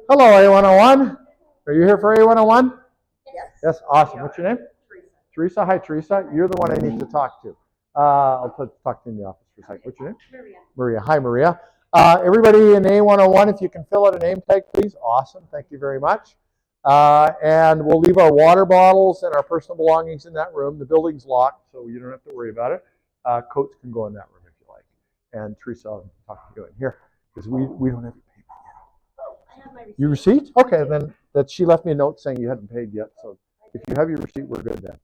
Hello, A101. Are you here for A101? Yes. Yes, awesome. What's your name? Teresa. Hi, Teresa. You're the one I need to talk to. I'll talk to you in the office for a second. What's your name? Maria. Hi, Maria. Everybody in A101, if you can fill out a name tag, please. Awesome. Thank you very much. And we'll leave our water bottles and our personal belongings in that room. The building's locked, so you don't have to worry about it. Coats can go in that room if you like. And Teresa, I'll talk to you in here because we don't have your payment yet. I have my receipt. Your receipt? Okay, then that she left me a note saying you hadn't paid yet. So if you have your receipt, we're good then.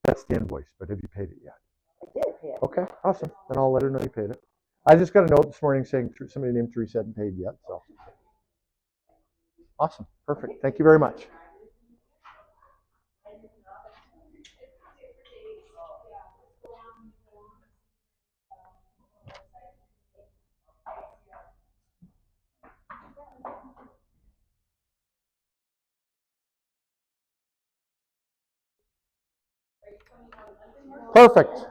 That's the invoice, but have you paid it yet? I did pay it. Okay, awesome. Then I'll let her know you paid it. I just got a note this morning saying somebody named Teresa hadn't paid yet. So awesome, perfect. Thank you very much. Perfect.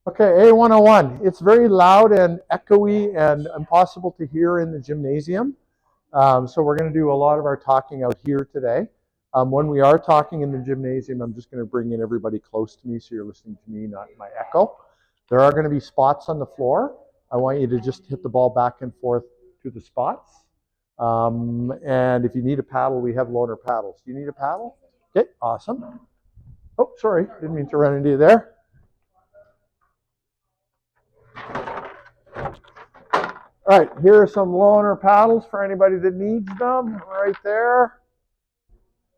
Okay, A101. It's very loud and echoey and impossible to hear in the gymnasium. So we're going to do a lot of our talking out here today. When we are talking in the gymnasium, I'm just going to bring in everybody close to me so you're listening to me, not my echo. There are going to be spots on the floor. I want you to just hit the ball back and forth to the spots. And if you need a paddle, we have loaner paddles. Do you need a paddle? Okay, awesome. Oh, sorry, didn't mean to run into you there. All right, here are some loaner paddles for anybody that needs them, right there.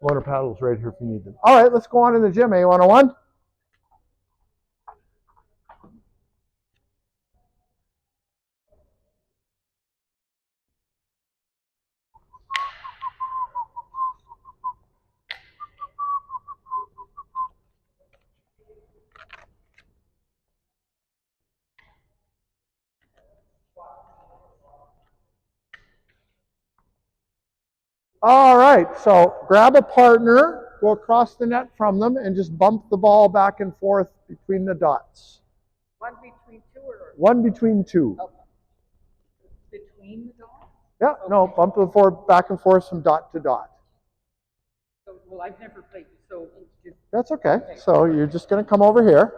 Loaner paddles right here if you need them. All right, let's go on in the gym, A101. All right, so grab a partner, go across the net from them, and just bump the ball back and forth between the dots. One between two or? One between two. Okay. Between the dots? Yeah, okay. No, bump the ball back and forth from dot to dot. So, well, I've never played, so it's just... That's okay. So you're just going to come over here,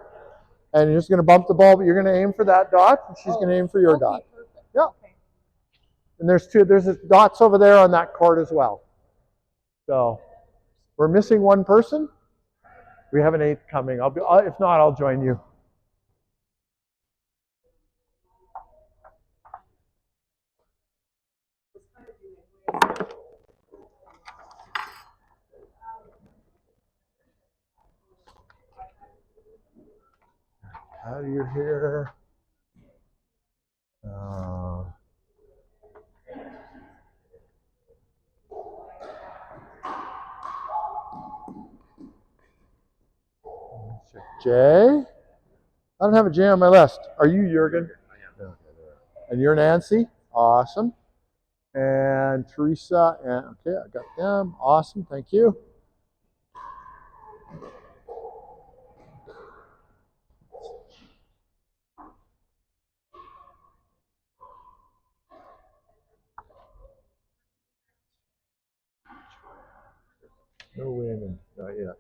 and you're just going to bump the ball, but you're going to aim for that dot, and she's going to aim for your dot. Perfect. Yeah. Okay. And there's dots over there on that court as well. So we're missing one person. We have an eighth coming. If not, I'll join you. Out of your here. Jay? I don't have a J on my list. Are you Jurgen? I am. And you're Nancy? Awesome. And Teresa, and okay, I got them. Awesome, thank you. No women, not yet.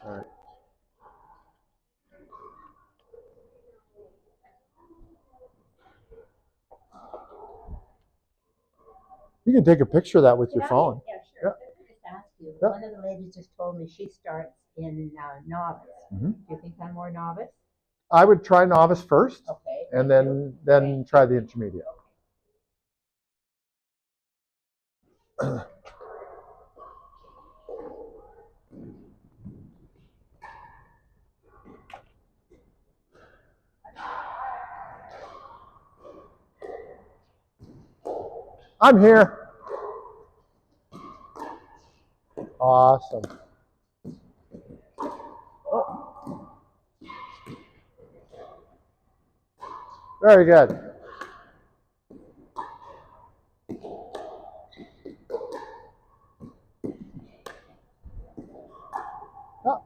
All right. You can take a picture of that with your phone. Yeah, sure. Yeah. Just ask you. Yeah. One of the ladies just told me she starts in novice. Do you think I'm more novice? I would try novice first. Okay. And then try the intermediate. I'm here. Awesome. Oh. Very good. Yep.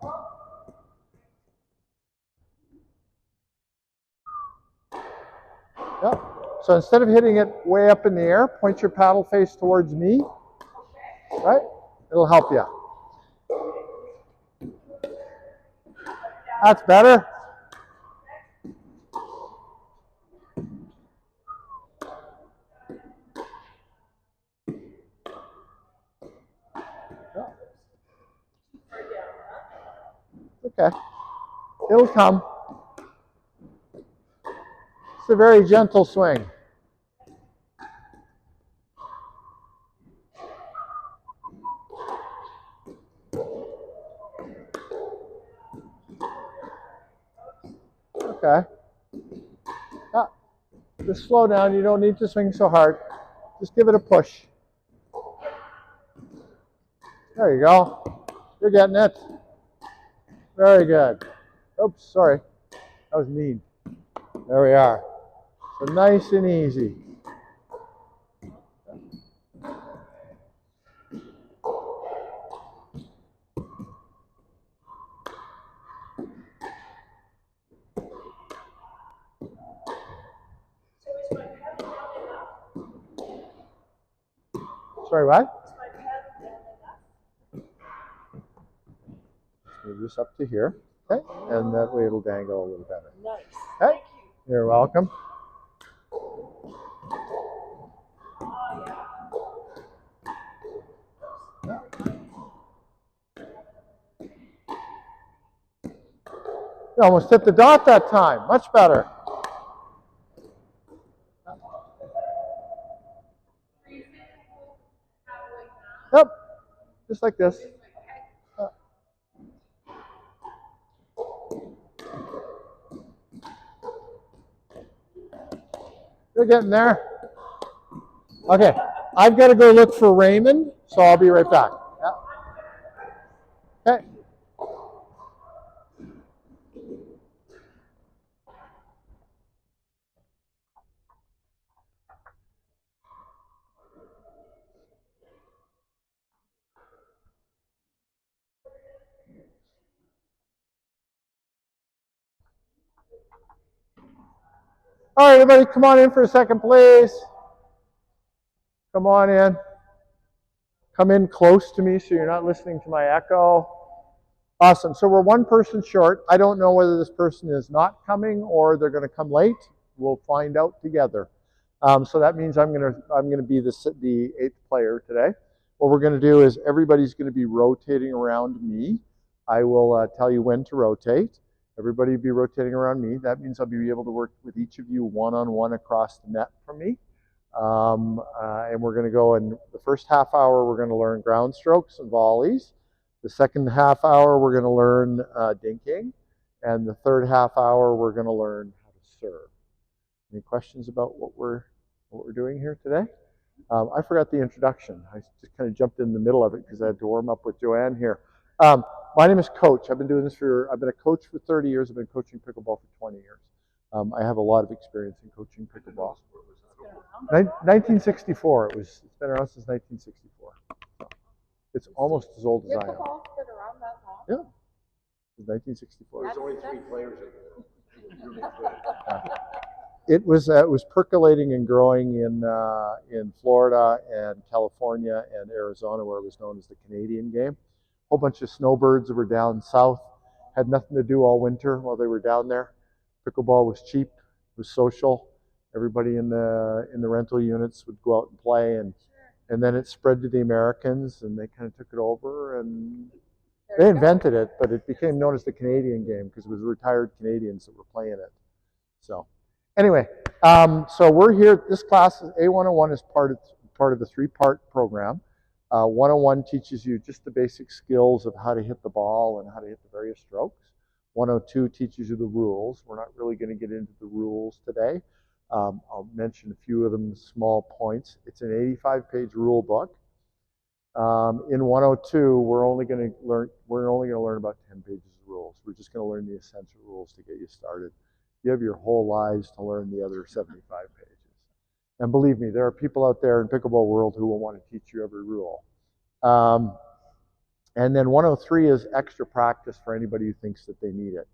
Yep. So instead of hitting it way up in the air, point your paddle face towards me. Right? It'll help you. That's better. Okay. It'll come. It's a very gentle swing. Okay. Ah, just slow down. You don't need to swing so hard. Just give it a push. There you go. You're getting it. Very good. Oops, sorry. That was mean. There we are. So nice and easy. Sorry, what? Move this up to here. Okay. And that way it'll dangle a little better. Nice. Okay. You're welcome. You almost hit the dot that time. Much better. Yep. Just like this. You're getting there. Okay. I've got to go look for Raymond, so I'll be right back. Yeah. Okay. All right, everybody, come on in for a second, please. Come on in. Come in close to me so you're not listening to my echo. Awesome. So we're one person short. I don't know whether this person is not coming or they're going to come late. We'll find out together. So that means I'm going to be the eighth player today. What we're going to do is everybody's going to be rotating around me. I will tell you when to rotate. Everybody will be rotating around me. That means I'll be able to work with each of you one-on-one across the net from me. And we're going to go in the first half hour, we're going to learn ground strokes and volleys. The second half hour, we're going to learn dinking. And the third half hour, we're going to learn how to serve. Any questions about what we're doing here today? I forgot the introduction. I just kind of jumped in the middle of it because I had to warm up with Joanne here. My name is Coach. I've been a coach for 30 years. I've been coaching pickleball for 20 years. I have a lot of experience in coaching pickleball. 1964. It's been around since 1964. It's almost as old as I am. Pickleball's been around that long? Yeah. It's 1964. There's only 3 players in there. It was percolating and growing in Florida and California and Arizona, where it was known as the Canadian game. A whole bunch of snowbirds that were down south had nothing to do all winter while they were down there. Pickleball was cheap, it was social. Everybody in the rental units would go out and play, and then it spread to the Americans, and they kind of took it over, and they invented it, but it became known as the Canadian game because it was retired Canadians that were playing it. So anyway, so we're here. This class is A101 is part of the 3-part program. 101 teaches you just the basic skills of how to hit the ball and how to hit the various strokes. 102 teaches you the rules. We're not really going to get into the rules today. I'll mention a few of them, small points. It's an 85-page rule book. In 102, we're only going to learn about 10 pages of rules. We're just going to learn the essential rules to get you started. You have your whole lives to learn the other 75 pages. And believe me, there are people out there in pickleball world who will want to teach you every rule. And then 103 is extra practice for anybody who thinks that they need it.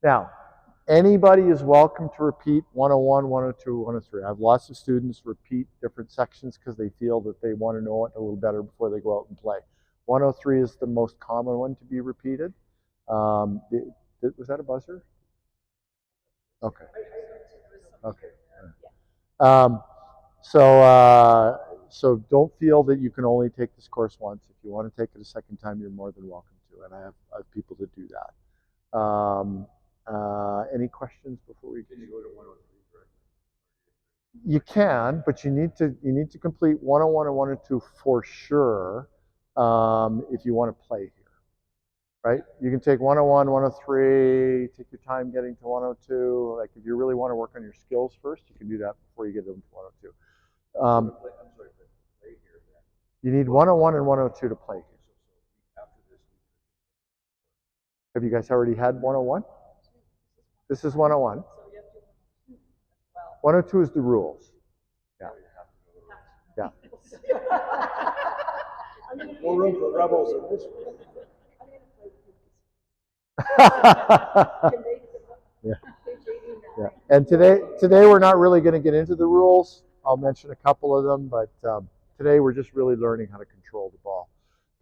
Now, anybody is welcome to repeat 101, 102, 103. I have lots of students repeat different sections because they feel that they want to know it a little better before they go out and play. 103 is the most common one to be repeated. Was that a buzzer? Okay. Okay. So don't feel that you can only take this course once. If you want to take it a second time, you're more than welcome to. And I have people that do that. Any questions before we? Can you go to 103 directly? You can, but you need to complete 101 and 102 for sure if you want to play here. Right? You can take 101, 103, take your time getting to 102. Like if you really want to work on your skills first, you can do that before you get into 102. You need 101 and 102 to play here. Have you guys already had 101? This is 101. 102 is the rules. Yeah. Yeah. More room for rebels in this one. Yeah. Yeah. And today we're not really going to get into the rules. I'll mention a couple of them, but today we're just really learning how to control the ball.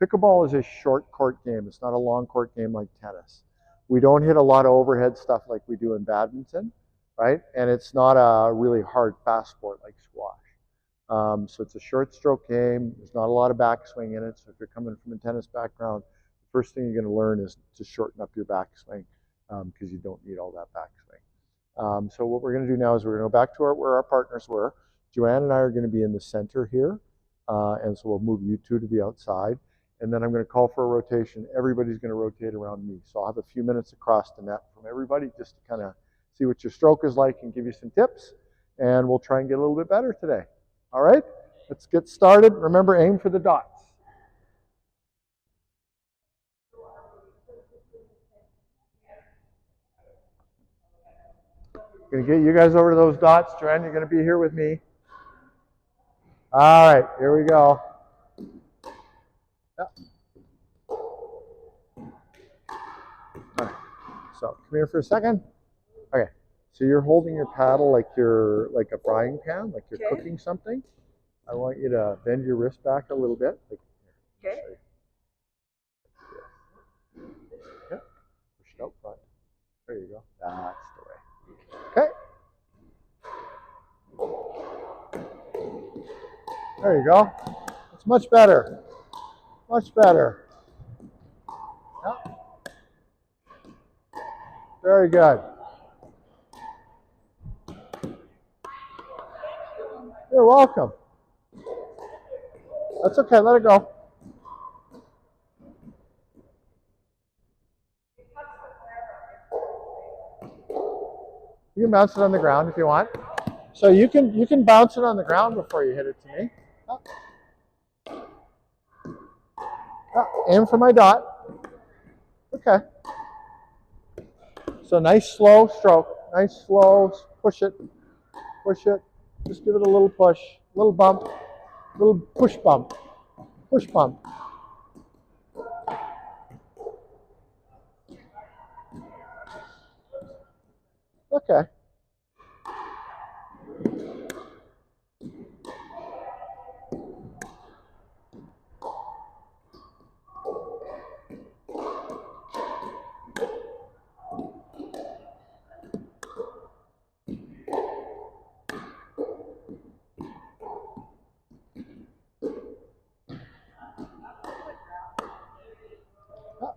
Pickleball is a short court game. It's not a long court game like tennis. We don't hit a lot of overhead stuff like we do in badminton, right? And it's not a really hard fast sport like squash. So it's a short stroke game. There's not a lot of backswing in it. So if you're coming from a tennis background, the first thing you're going to learn is to shorten up your backswing because you don't need all that backswing. So what we're going to do now is we're going to go back to where our partners were. Joanne and I are going to be in the center here. And so we'll move you two to the outside. And then I'm going to call for a rotation. Everybody's going to rotate around me. So I'll have a few minutes across the net from everybody just to kind of see what your stroke is like and give you some tips. And we'll try and get a little bit better today. All right? Let's get started. Remember, aim for the dots. I'm going to get you guys over to those dots. Joanne, you're going to be here with me. All right, here we go. Yep. All right. So come here for a second. Okay. So you're holding your paddle like you're like a frying pan, like you're cooking something. I want you to bend your wrist back a little bit. Like, okay. Yeah. Push it out front. There you go. That's the way. Okay. There you go. It's much better. Much better. Yeah. Very good. You're welcome. That's okay. Let it go. You can bounce it on the ground if you want. So you can bounce it on the ground before you hit it to me. Oh. Oh, aim for my dot. Okay. So nice slow stroke. Nice slow. Push it. Push it. Just give it a little push. Little bump. Little push bump. Push bump. Okay.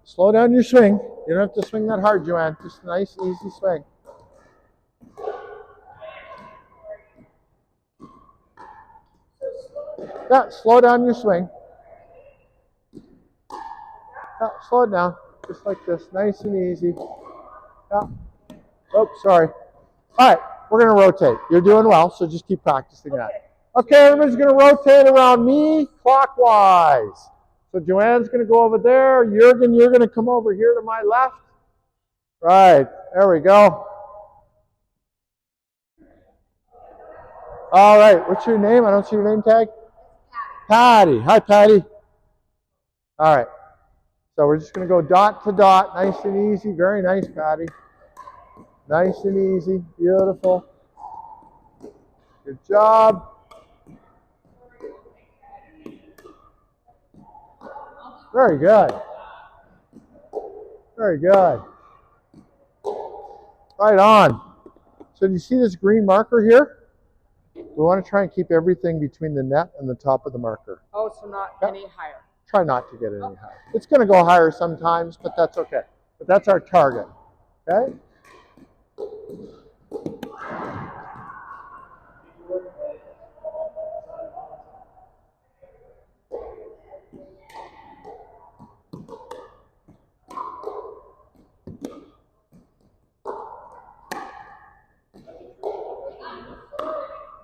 Slow down your swing. You don't have to swing that hard, Joanne. Just a nice, easy swing. Yeah, slow down your swing. Yeah, slow it down. Just like this. Nice and easy. Yeah. Oh, sorry. All right, we're going to rotate. You're doing well, so just keep practicing that. Okay, everybody's going to rotate around me clockwise. So Joanne's going to go over there. Jürgen, you're going to come over here to my left. Right, there we go. All right, what's your name? I don't see your name tag. Patty. Hi, Patty. All right. So we're just going to go dot to dot, nice and easy. Very nice, Patty. Nice and easy. Beautiful. Good job. Very good. Very good. Right on. So do you see this green marker here? We want to try and keep everything between the net and the top of the marker. Oh, so not any higher. Try not to get any higher. It's going to go higher sometimes, but that's okay. But that's our target. Okay?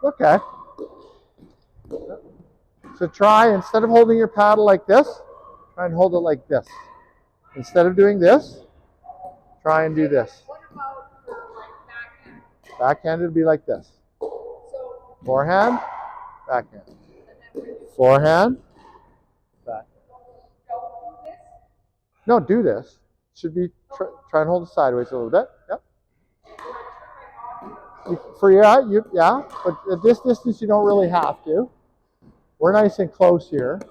Okay. So try, instead of holding your paddle like this, try and hold it like this. Instead of doing this, try and do this. What about for like backhand? Backhand would be like this. So Forehand, backhand. Forehand, backhand. don't do this. No, do this. Should be, try and hold it sideways a little bit. Yep. Yeah, but at this distance you don't really have to. We're nice and close here.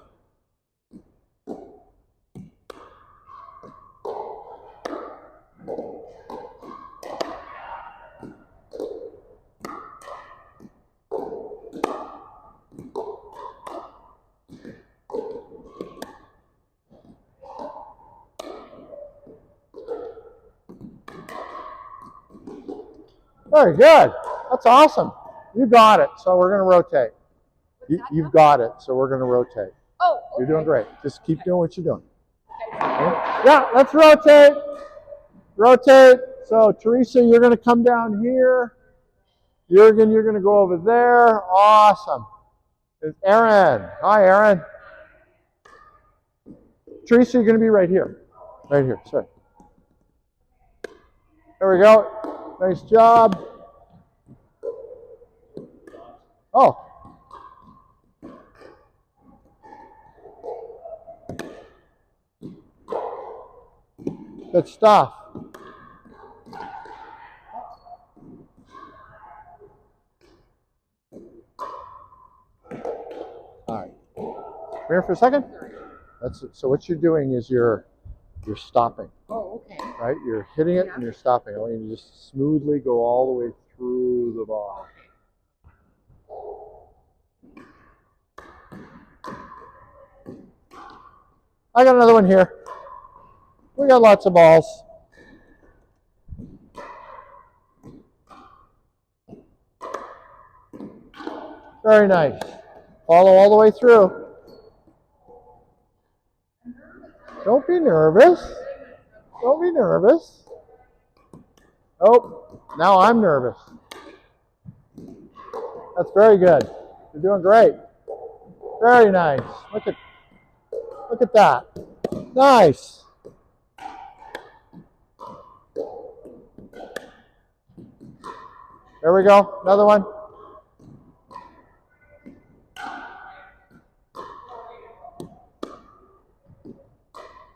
Very good. That's awesome. You got it. So we're going to rotate. You've got it. So we're going to rotate. Oh, okay. You're doing great. Just keep doing what you're doing. Yeah, let's rotate. Rotate. So Teresa, you're going to come down here. Jurgen, you're going to go over there. Awesome. It's Aaron. Hi, Aaron. Teresa, you're going to be right here. Right here. Sorry. There we go. Nice job. Oh. Good stuff. All right. Come here for a second. That's it. So what you're doing is you're stopping. Oh, okay. Right? You're hitting it and you're stopping. I want you to just smoothly go all the way through the ball. I got another one here. We got lots of balls. Very nice. Follow all the way through. Don't be nervous. Don't be nervous. Oh, now I'm nervous. That's very good. You're doing great. Very nice. Look at that. Nice. There we go. Another one.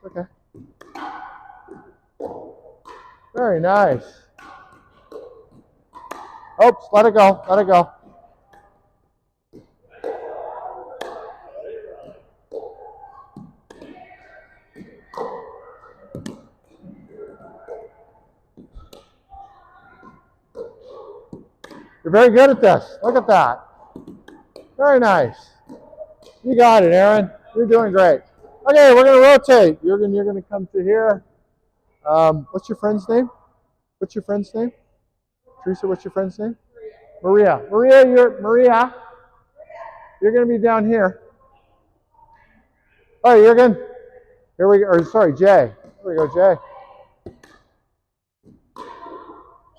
Okay. Very nice. Oops, let it go. Let it go. You're very good at this. Look at that. Very nice. You got it, Aaron. You're doing great. Okay, we're going to rotate. Jurgen, you're going to come to here. What's your friend's name? What's your friend's name? Teresa, what's your friend's name? Maria. Maria, you're going to be down here. All right, Jurgen. Here we go. Or sorry, Jay. Here we go, Jay.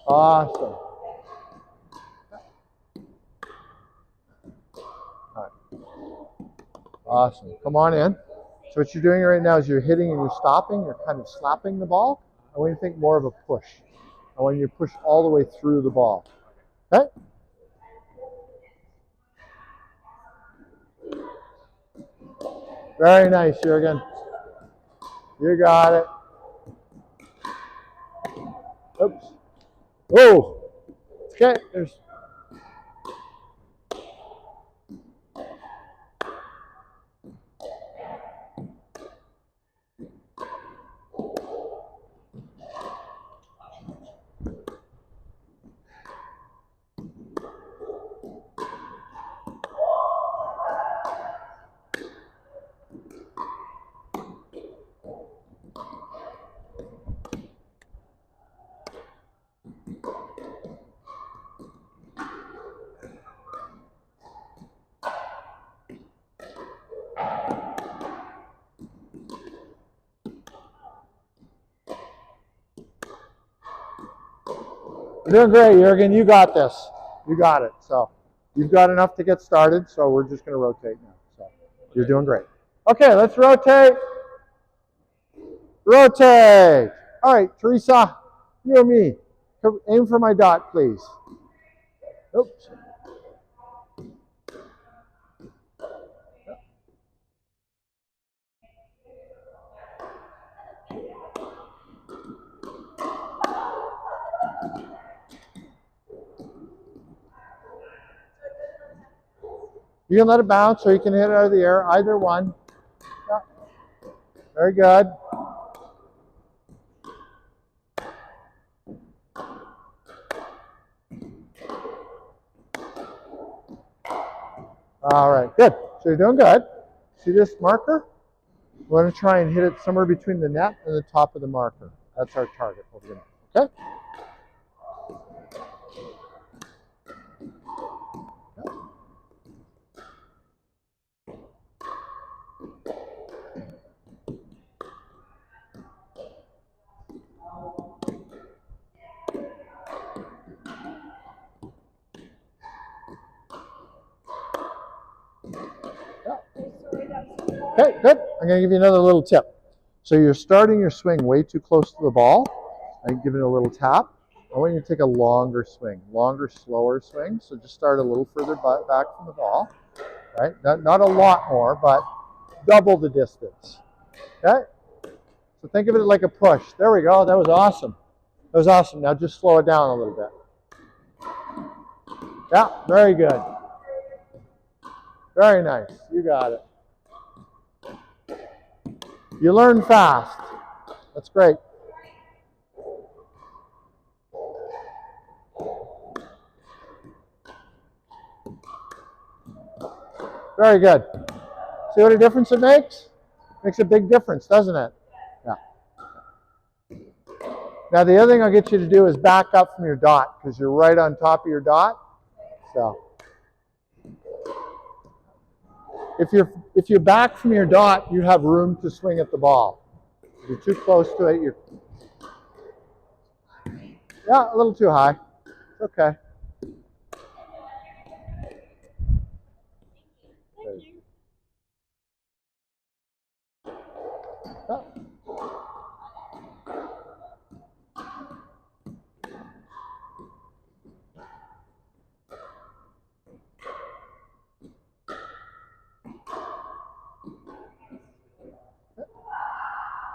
Awesome. All right. Awesome. Come on in. So what you're doing right now is you're hitting and you're stopping. You're kind of slapping the ball. I want you to think more of a push. I want you to push all the way through the ball. Okay? Very nice, Jurgen. You got it. Oops. Oh. Okay. There's. You're doing great, Jurgen. You got this. You got it. So you've got enough to get started. So we're just going to rotate now. So you're doing great. Okay, let's rotate. Rotate. All right, Teresa, you and me. Aim for my dot, please. Oops. You can let it bounce or you can hit it out of the air, either one. Yeah. Very good. All right, good. So you're doing good. See this marker? We're going to try and hit it somewhere between the net and the top of the marker. That's our target over the net. Okay? Okay, good. I'm going to give you another little tip. So you're starting your swing way too close to the ball. I'm giving it a little tap. I want you to take a longer swing, longer, slower swing. So just start a little further back from the ball, right? Not a lot more, but double the distance. Okay? So think of it like a push. There we go. That was awesome. That was awesome. Now just slow it down a little bit. Yeah, very good. Very nice. You got it. You learn fast. That's great. Very good. See what a difference it makes? Makes a big difference, doesn't it? Yeah. Now the other thing I'll get you to do is back up from your dot because you're right on top of your dot. So if you're back from your dot, you have room to swing at the ball. If you're too close to it, you're a little too high. It's okay. Thank you. Oh.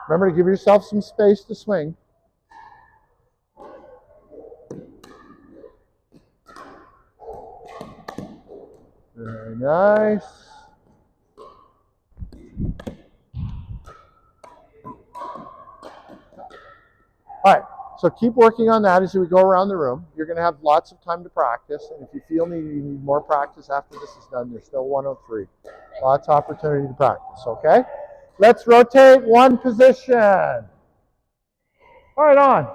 Remember to give yourself some space to swing. Very nice. All right, so keep working on that as we go around the room. You're going to have lots of time to practice, and if you feel you need more practice after this is done, there's still 103. Lots of opportunity to practice, okay? Let's rotate one position. All right, on.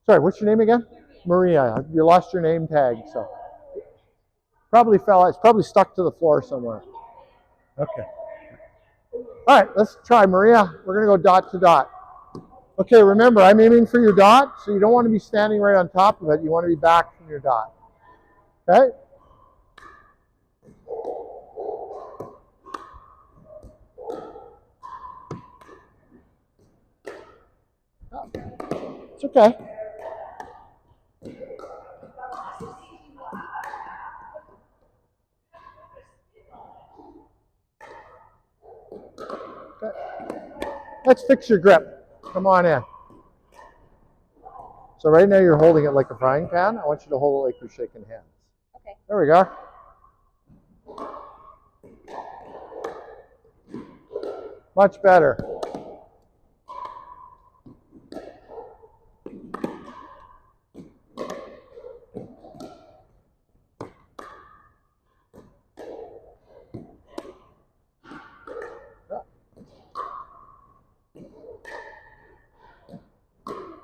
Sorry, what's your name again? Maria. You lost your name tag, so probably fell. It's probably stuck to the floor somewhere. Okay. All right, let's try, Maria. We're going to go dot to dot. Okay, remember, I'm aiming for your dot, so you don't want to be standing right on top of it. You want to be back from your dot. Okay? It's okay. Let's fix your grip. Come on in. So right now you're holding it like a frying pan. I want you to hold it like you're shaking hands. Okay. There we go. Much better.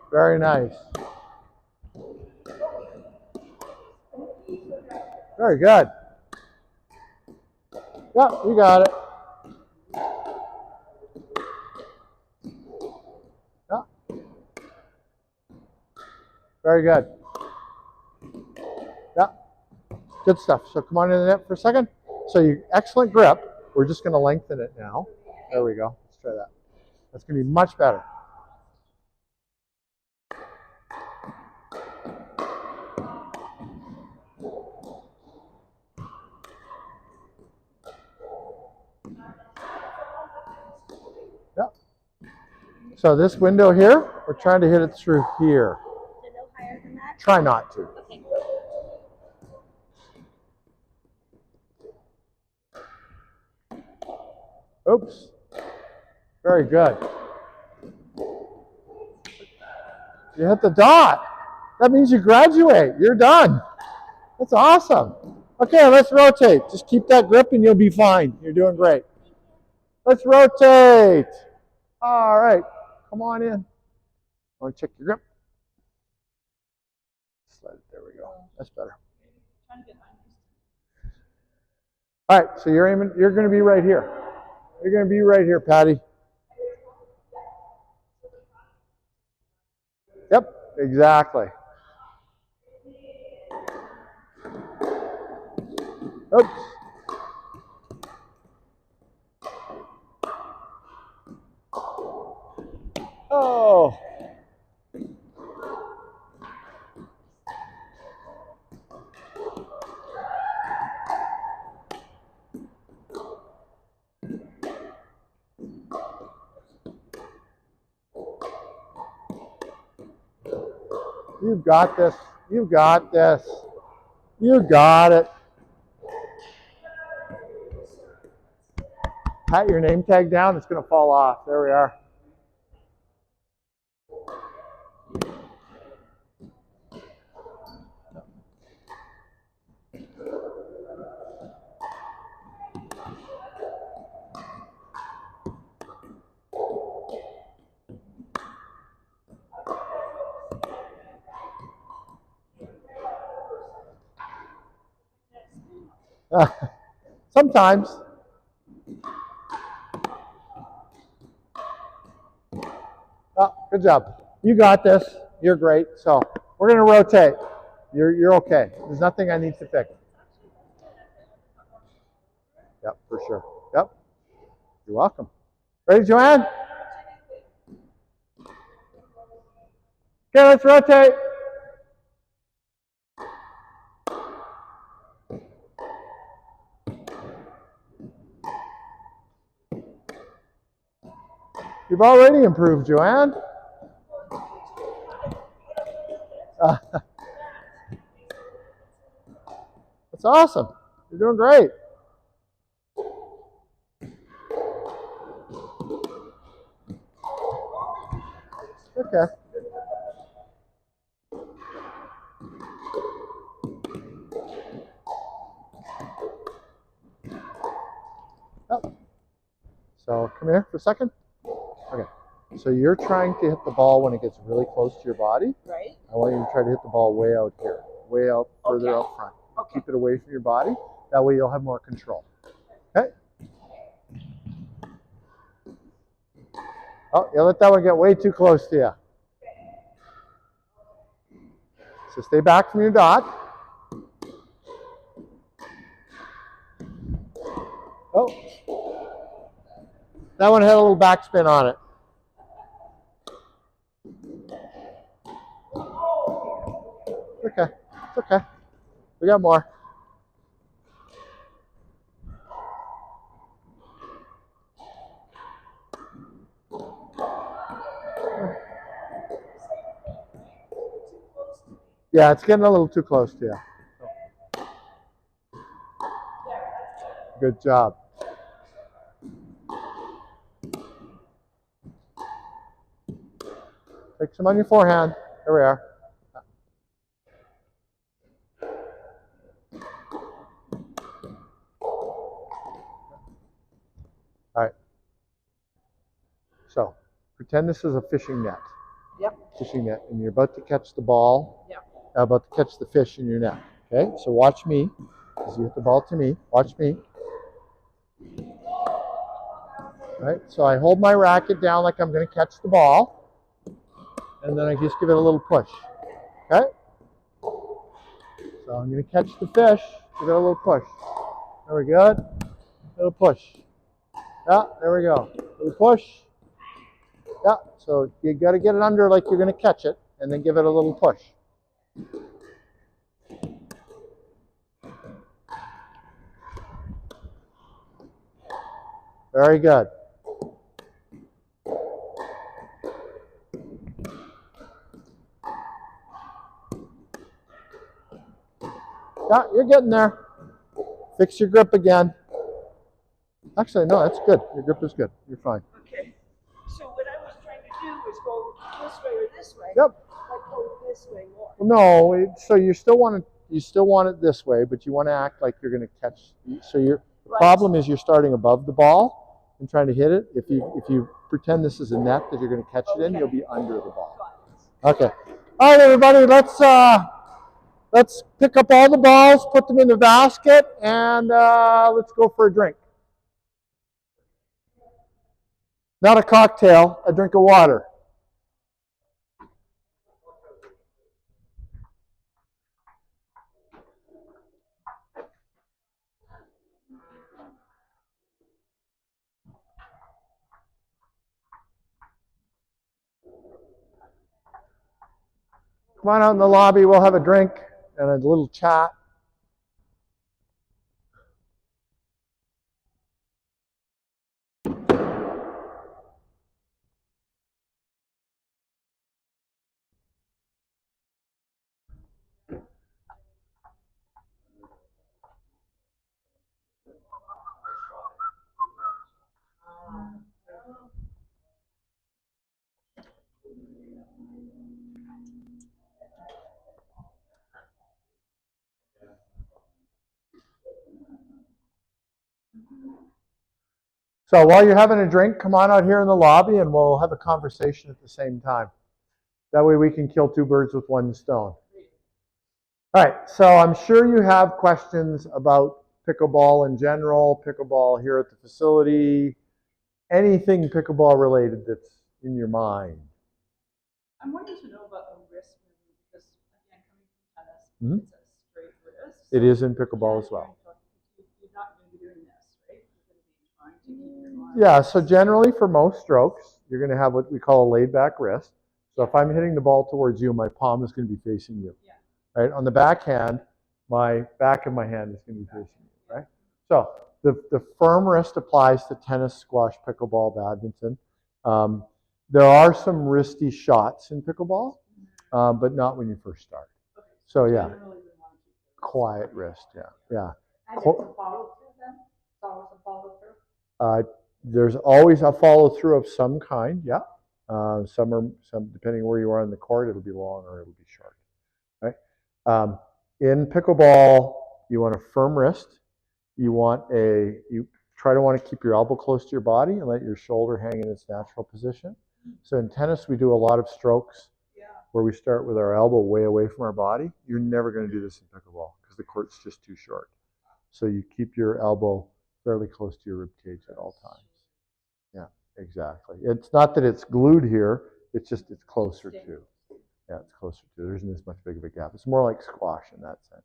Very nice. Very good. Yep, you got it. Yep. Very good. Yep. Good stuff. So come on in the net for a second. So you excellent grip. We're just going to lengthen it now. There we go. Let's try that. That's going to be much better. Yep. So this window here, we're trying to hit it through here. So no higher than that? Try not to. Okay. Oops. Very good. You hit the dot. That means you graduate. You're done. That's awesome. Okay, let's rotate. Just keep that grip and you'll be fine. You're doing great. Let's rotate. All right. Come on in. Want to check your grip? Slide it. There we go. That's better. All right. So you're aiming. You're going to be right here. You're going to be right here, Patty. Yep. Exactly. Oops. Oh. You've got this. You've got this. You got it. Pat your name tag down. It's going to fall off. There we are. Sometimes. Oh, good job. You got this. You're great. So we're going to rotate. You're okay. There's nothing I need to fix. Yep, for sure. Yep. You're welcome. Ready, Joanne? Okay, let's rotate. You've already improved, Joanne. That's awesome. You're doing great. Okay. Yep. So come here for a second. Okay. So you're trying to hit the ball when it gets really close to your body. Right. I want you to try to hit the ball way out here, way out further out front. Okay. Keep it away from your body. That way you'll have more control. Okay. Oh, you let that one get way too close to you. So stay back from your dot. Oh. That one had a little backspin on it. It's okay. It's okay. We got more. Yeah, it's getting a little too close to you. Good job. Take some on your forehand. There we are. All right. So, pretend this is a fishing net. Yep. Fishing net, and you're about to catch the ball. Yep. About to catch the fish in your net. Okay, so watch me. As you hit the ball to me, watch me. All right, so I hold my racket down like I'm going to catch the ball, and then I just give it a little push. Okay? So I'm going to catch the fish, give it a little push. There we go. Little push. Yeah, there we go. Little push. Yeah, so you got to get it under like you're going to catch it, and then give it a little push. Very good. Yeah, you're getting there. Fix your grip again. Actually, no, that's good. Your grip is good. You're fine. Okay. So what I was trying to do was go this way or this way. Yep. Like go this way more. No, so you still want it this way, but you want to act like you're going to catch. So the problem is you're starting above the ball and trying to hit it. If you pretend this is a net that you're going to catch it in, you'll be under the ball. Okay. All right, everybody. Let's pick up all the balls, put them in the basket, and let's go for a drink. Not a cocktail, a drink of water. Come on out in the lobby. We'll have a drink and a little chat. So while you're having a drink, come on out here in the lobby and we'll have a conversation at the same time. That way we can kill two birds with one stone. All right, so I'm sure you have questions about pickleball in general, pickleball here at the facility, anything pickleball related that's in your mind. I'm wanting to know about the wrist movement because, again, coming from tennis, Mhm. it's a straight wrist. It is in pickleball as well. You're not going to be doing this, right? You're going to be trying to keep your arm. Yeah, so generally for most strokes, you're going to have what we call a laid back wrist. So if I'm hitting the ball towards you, my palm is going to be facing you. Yeah. Right? On the backhand, my back of my hand is going to be facing you, right? So the firm wrist applies to tennis, squash, pickleball, badminton. There are some wristy shots in pickleball, but not when you first start. Okay. So yeah, Generally, we want to keep the quiet wrist, yeah. And it's a follow through then? It's always a follow through? There's always a follow through of some kind, yeah. Some depending where you are in the court, it'll be long or it'll be short, right? In pickleball, you want a firm wrist. You try to want to keep your elbow close to your body and let your shoulder hang in its natural position. So in tennis, we do a lot of strokes where we start with our elbow way away from our body. You're never going to do this in pickleball because the court's just too short. So you keep your elbow fairly close to your rib cage at all times. Yeah, exactly. It's not that it's glued here. It's just it's closer to. Yeah, it's closer to. There isn't as much big of a gap. It's more like squash in that sense.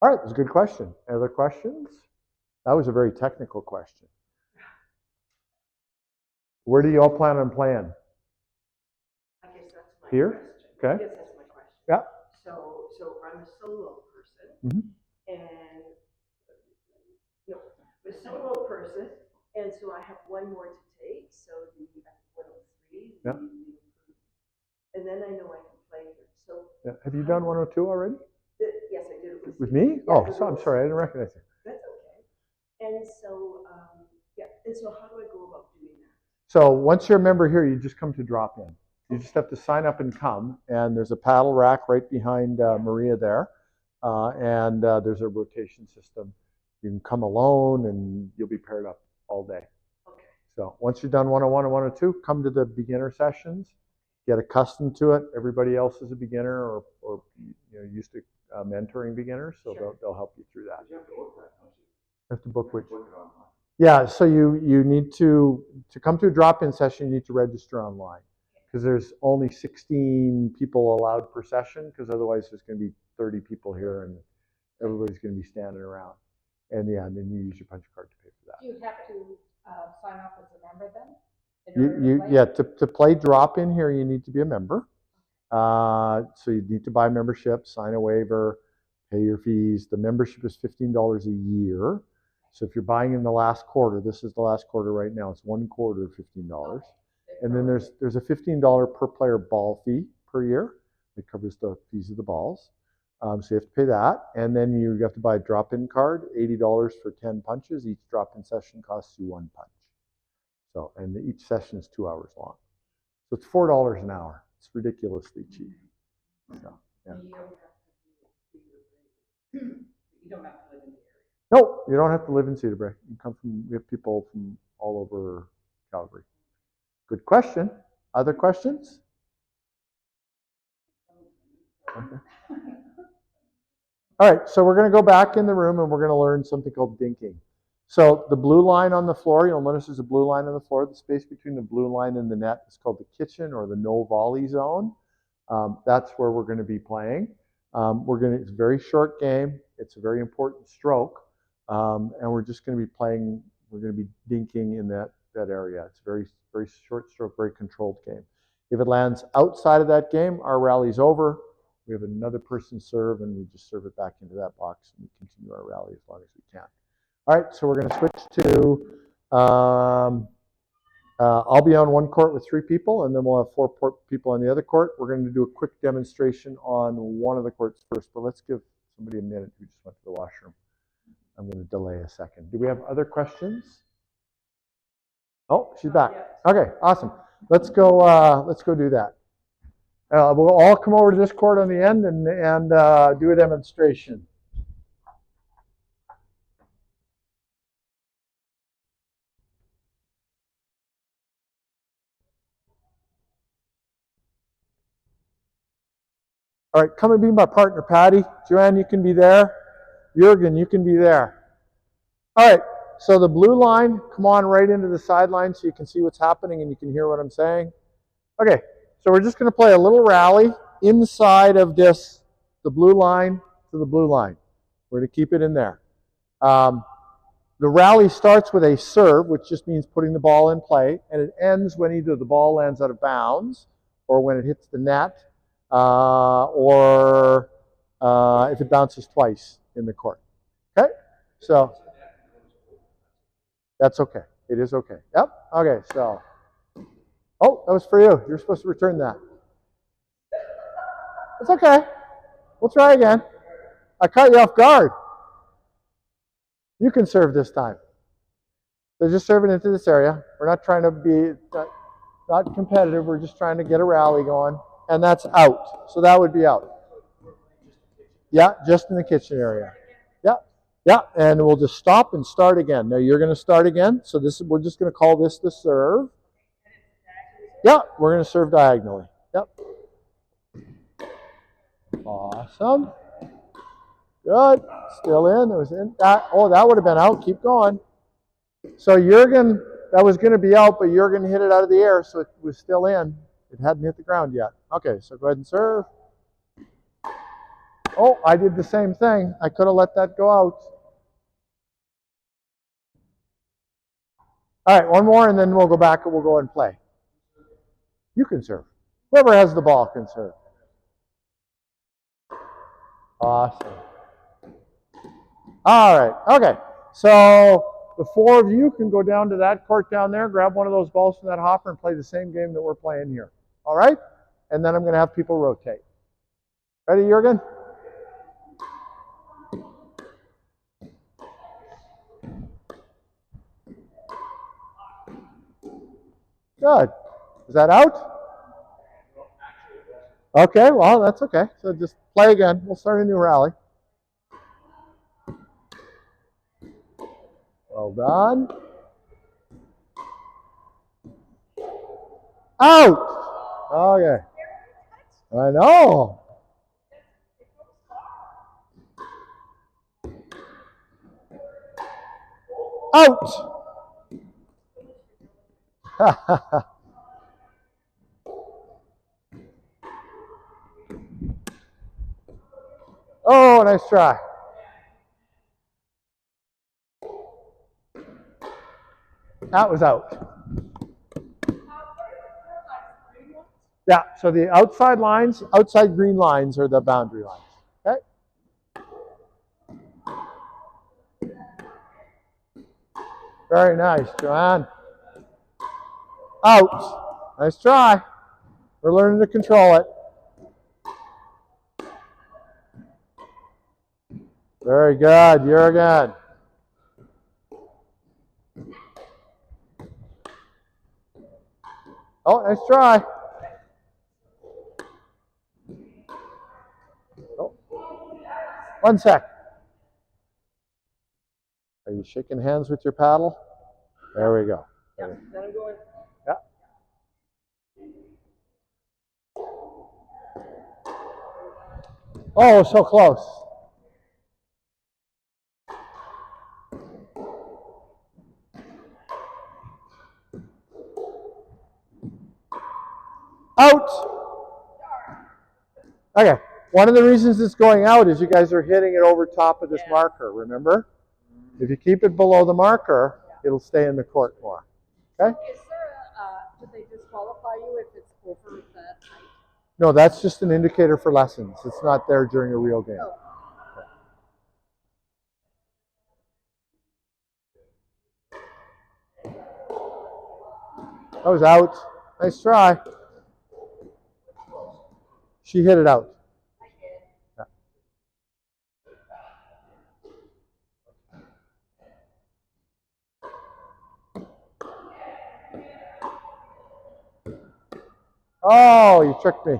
All right, that's a good question. Any other questions? That was a very technical question. Where do you all plan on playing? I guess that's my Here? question. Okay. I guess that's my question. Yeah. So I'm a solo person, and no, I'm a solo person, and so I have one more to take. So the 103, Yeah. and then I know I can play here. So Yeah. Have you done 102 already? Yes, I did it With you. me? Yeah, Oh, the so I'm rules. sorry, I didn't recognize you. That's okay. And so, yeah, and so how do I go about doing that? So once you're a member here, you just come to drop in. You just have to sign up and come, and there's a paddle rack right behind Maria there, and there's a rotation system. You can come alone, and you'll be paired up all day. Okay. So once you're done 101 and 102, come to the beginner sessions, get accustomed to it. Everybody else is a beginner or used to mentoring beginners, so Sure. they'll help you through that. You have to book that, don't you? You have to book which? Book it online. Yeah, so you need to come to a drop-in session, you need to register online because there's only 16 people allowed per session because otherwise there's going to be 30 people here and everybody's going to be standing around. And yeah, and then you use your punch card to pay for that. Do you have to sign up as a member then? Yeah, to play drop-in here, you need to be a member. So you need to buy membership, sign a waiver, pay your fees. The membership is $15 a year. So if you're buying in the last quarter, this is the last quarter right now, it's one quarter of $15. And then there's a $15 per player ball fee per year. It covers the fees of the balls. So you have to pay that. And then you have to buy a drop-in card, $80 for 10 punches. Each drop-in session costs you one punch. So, and each session is 2 hours long. So it's $4 an hour. It's ridiculously cheap. So, yeah. You don't have to live in the area. No, you don't have to live in Cedarbrae. You come from. We have people from all over Calgary. Good question. Other questions? Okay. All right, so we're going to go back in the room and we're going to learn something called dinking. So the blue line on the floor, you'll notice there's a blue line on the floor. The space between the blue line and the net is called the kitchen or the no volley zone. That's where we're going to be playing. It's a very short game. It's a very important stroke. And we're just going to be playing, we're going to be dinking in that area. It's a very, very short stroke, very controlled game. If it lands outside of that game, our rally's over. We have another person serve, and we just serve it back into that box, and we continue our rally as long as we can. All right, so we're going to switch to, I'll be on one court with 3 people, and then we'll have 4 people on the other court. We're going to do a quick demonstration on one of the courts first, but let's give somebody a minute who just went to the washroom. I'm going to delay a second. Do we have other questions? Oh, she's back. Okay, awesome. Let's go do that. We'll all come over to this court on the end and do a demonstration. All right, come and be my partner, Patty. Joanne, you can be there. Jurgen, you can be there. All right, so the blue line, come on right into the sideline so you can see what's happening and you can hear what I'm saying. Okay, so we're just going to play a little rally inside of this, the blue line to the blue line. We're going to keep it in there. The rally starts with a serve, which just means putting the ball in play, and it ends when either the ball lands out of bounds or when it hits the net or if it bounces twice in the court. Okay? So that's okay. It is okay. Yep. Okay, so. Oh, that was for you. You're supposed to return that. It's okay. We'll try again. I caught you off guard. You can serve this time. They're just serving into this area. We're not trying to be not competitive. We're just trying to get a rally going. And that's out. So that would be out. Yeah, just in the kitchen area. Yeah. Yeah, and we'll just stop and start again. Now you're going to start again. So we're just going to call this the serve. Yeah, we're going to serve diagonally. Yep. Awesome. Good. Still in. It was in. That would have been out. Keep going. So Jurgen, that was going to be out, but Jurgen hit it out of the air, so it was still in. It hadn't hit the ground yet. Okay, so go ahead and serve. Oh, I did the same thing. I could have let that go out. All right, one more, and then we'll go back and we'll go and play. You can serve. Whoever has the ball can serve. Awesome. All right, okay. So the 4 of you can go down to that court down there, grab one of those balls from that hopper, and play the same game that we're playing here. All right? And then I'm going to have people rotate. Ready, Jürgen? Good. Is that out? Okay, well, that's okay. So just play again. We'll start a new rally. Well done. Out! Okay. I know. Out! Oh, nice try. That was out. Yeah, so the outside lines, outside green lines are the boundary lines. Okay? Very nice, Joanne. Out. Nice try. We're learning to control it. Very good. Jürgen. Oh, nice try. Oh. 1 sec. Are you shaking hands with your paddle? There we go. Yeah, then I'm going. Yeah. Oh, so close. Out. Okay. One of the reasons it's going out is you guys are hitting it over top of this marker, remember? If you keep it below the marker, it'll stay in the court more. Okay? Is there a, do they disqualify you if it's over that height? No, that's just an indicator for lessons. It's not there during a real game. Oh. That was out. Nice try. She hit it out. Yeah. Oh, you tricked me.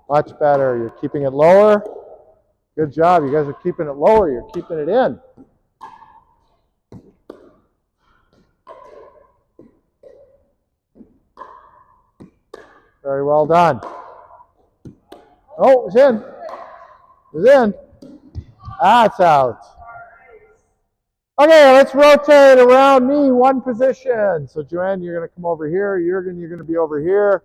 Much better. You're keeping it lower. Good job. You guys are keeping it lower. You're keeping it in. Very well done. Oh, it's in. It's in. That's out. Okay, let's rotate around me one position. So Joanne, you're going to come over here. Jürgen, you're going to be over here.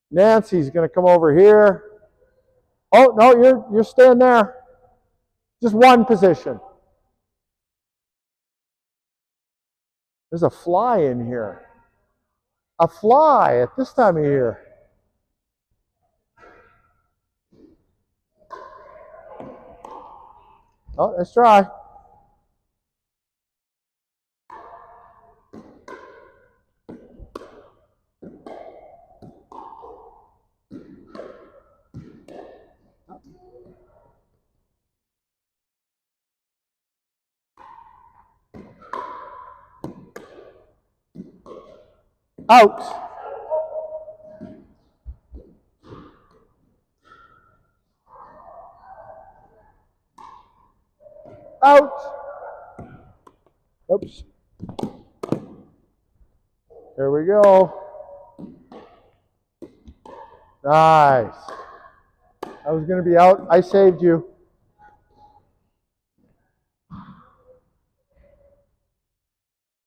Nancy's going to come over here. Oh, no, you're staying there. Just one position. There's a fly in here. A fly at this time of year. Oh, let's try. Out. Out. Oops. Here we go. Nice. I was going to be out. I saved you.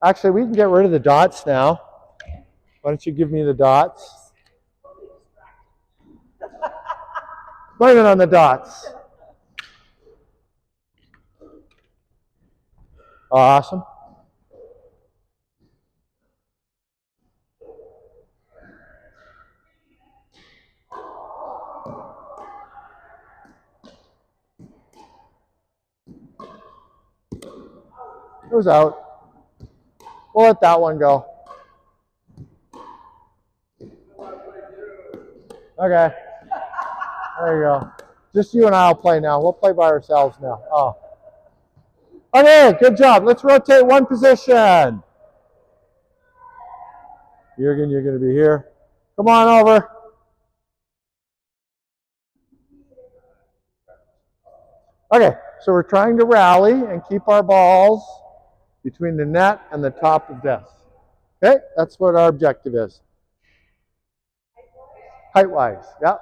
Actually, we can get rid of the dots now. Why don't you give me the dots? Blame it on the dots. Awesome. It was out. We'll let that one go. Okay. There you go. Just you and I will play now. We'll play by ourselves now. Oh. Okay, good job. Let's rotate one position. Jürgen, you're going to be here. Come on over. Okay, so we're trying to rally and keep our balls between the net and the top of this. Okay, that's what our objective is. Height-wise, yeah.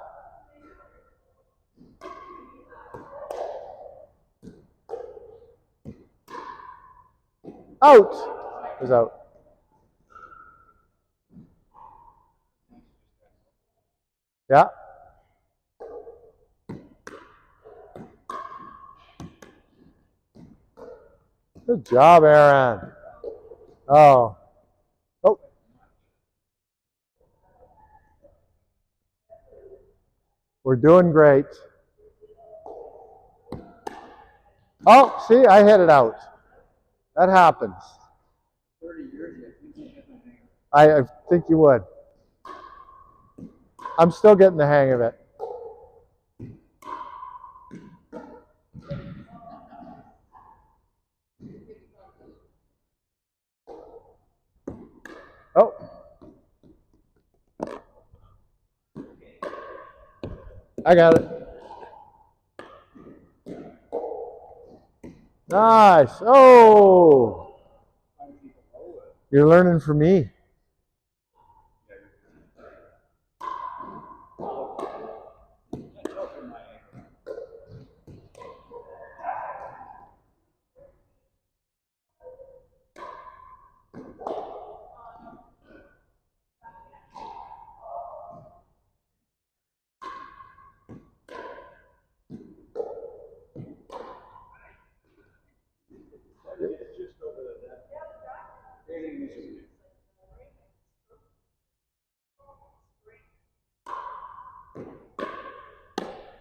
Out. Is out. Yeah. Good job, Aaron. Oh. Oh. We're doing great. Oh, see, I hit it out. That happens. 30 years yet. I think you would. I'm still getting the hang of it. Oh. I got it. Nice. Oh. You're learning from me.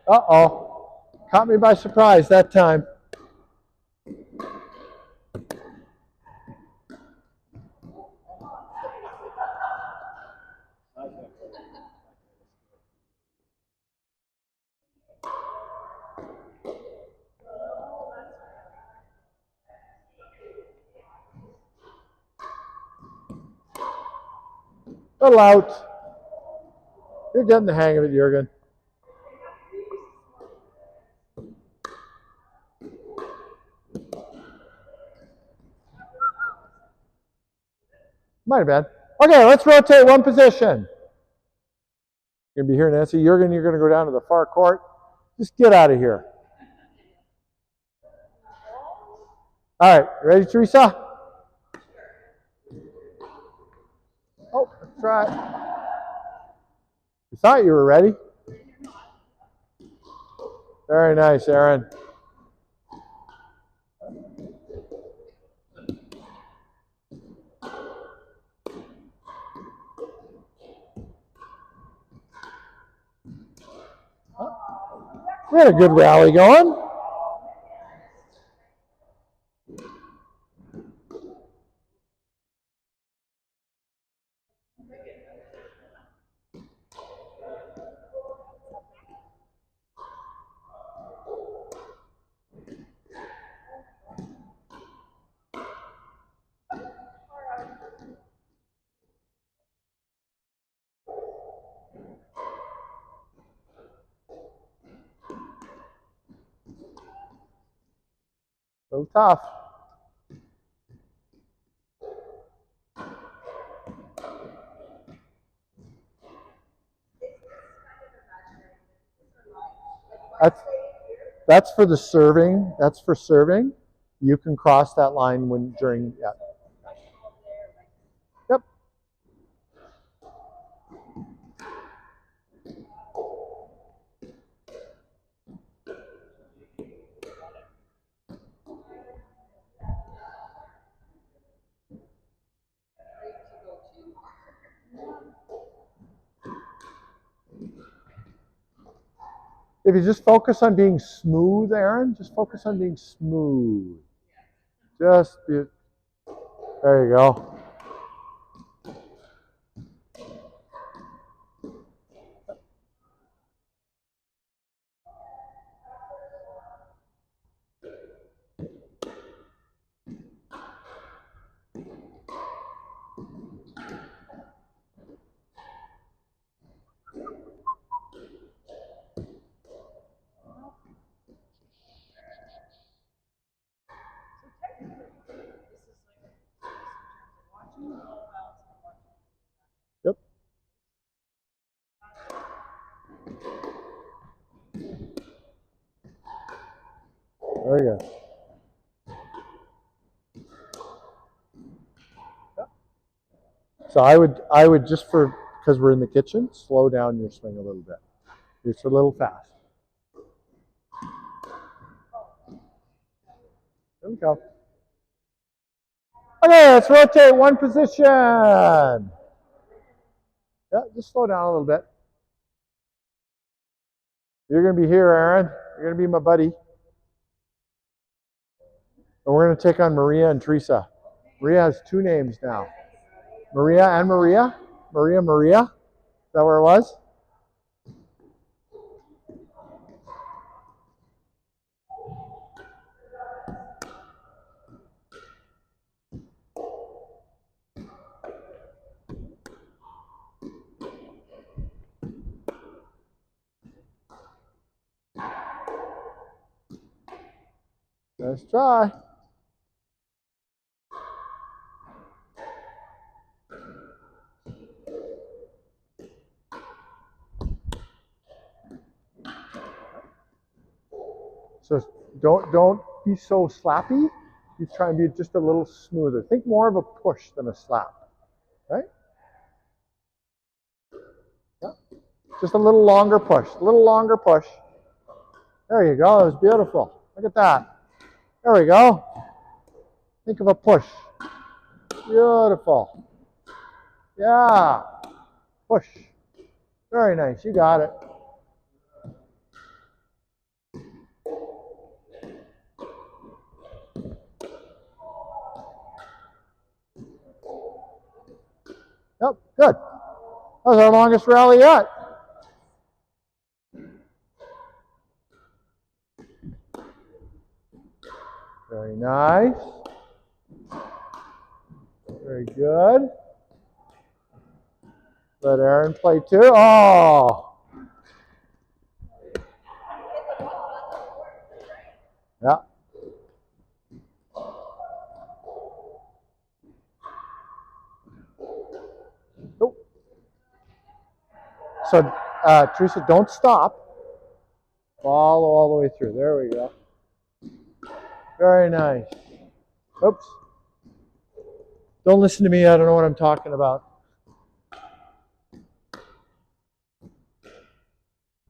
Uh-oh. Caught me by surprise that time. Little out. You're getting the hang of it, Jürgen. Might have been. Okay, let's rotate one position. You're going to be here, Nancy. Jürgen, you're going to go down to the far court. Just get out of here. All right, ready, Teresa? Oh, let's try it. You thought you were ready. Very nice, Aaron. We had a good rally going. A little tough. That's for the serving. That's for serving. You can cross that line when during. Yeah. Yep. If you just focus on being smooth, Aaron, just focus on being smooth. Just be There you go. So technically, this is like watching the ball bounce and watching. Yep. There you go. So I would just because we're in the kitchen, slow down your swing a little bit. It's a little fast. There we go. Okay, let's rotate one position. Yeah, just slow down a little bit. You're going to be here, Aaron. You're going to be my buddy. And we're going to take on Maria and Teresa. Maria has two names now. Maria and Maria. Maria. Is that where it was? Let's try. So don't be so slappy. You try and be just a little smoother. Think more of a push than a slap. Right? Yeah. Just a little longer push. A little longer push. There you go. That was beautiful. Look at that. There we go. Think of a push. Beautiful. Yeah. Push. Very nice. You got it. Yep. Good. That was our longest rally yet. Very nice. Very good. Let Aaron play too. Oh. Yeah. Oh. So, Teresa, don't stop. Follow all the way through. There we go. Very nice. Oops. Don't listen to me. I don't know what I'm talking about.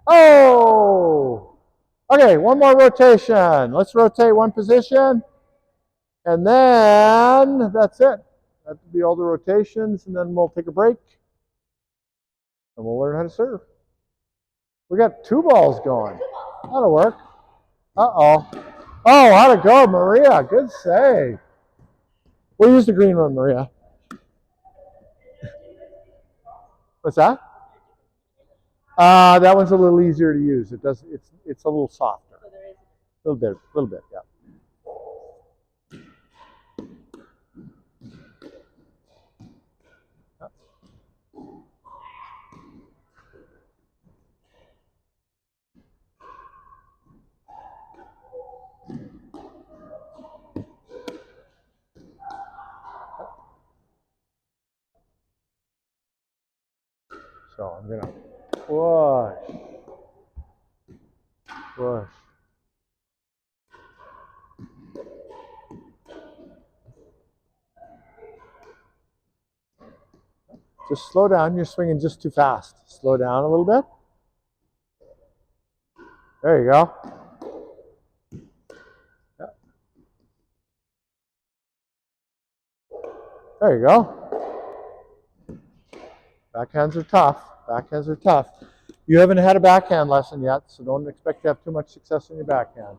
Oh! Okay, one more rotation. Let's rotate one position. And then that's it. That will be all the rotations. And then we'll take a break. And we'll learn how to serve. We got two balls going. That'll work. Uh-oh. Oh, how'd it go, Maria? Good save. We'll use the green one, Maria. What's that? That one's a little easier to use. It's a little softer. A little bit, yeah. So I'm gonna push. Just slow down. You're swinging just too fast. Slow down a little bit. There you go. Yeah. There you go. Backhands are tough. Backhands are tough. You haven't had a backhand lesson yet, so don't expect to have too much success in your backhand.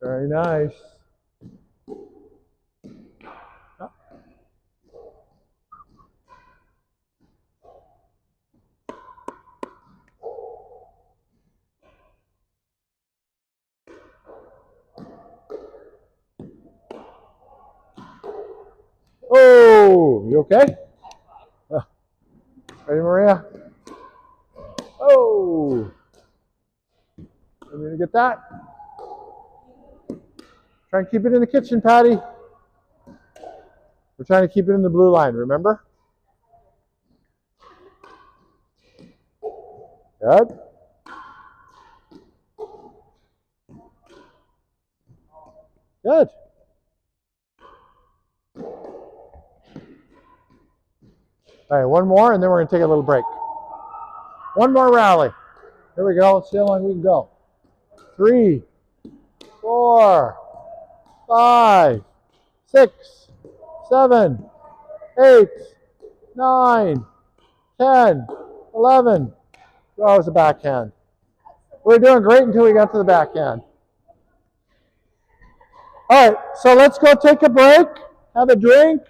Very nice. Oh, you okay? Ready, Maria? Oh, I'm gonna get that. Try and keep it in the kitchen, Patty. We're trying to keep it in the blue line, remember? Good. Good. All right, one more, and then we're going to take a little break. One more rally. Here we go. Let's see how long we can go. 3, 4, 5, 6, 7, 8, 9, 10, 11. Oh, it was a backhand. We were doing great until we got to the backhand. All right, so let's go take a break, have a drink,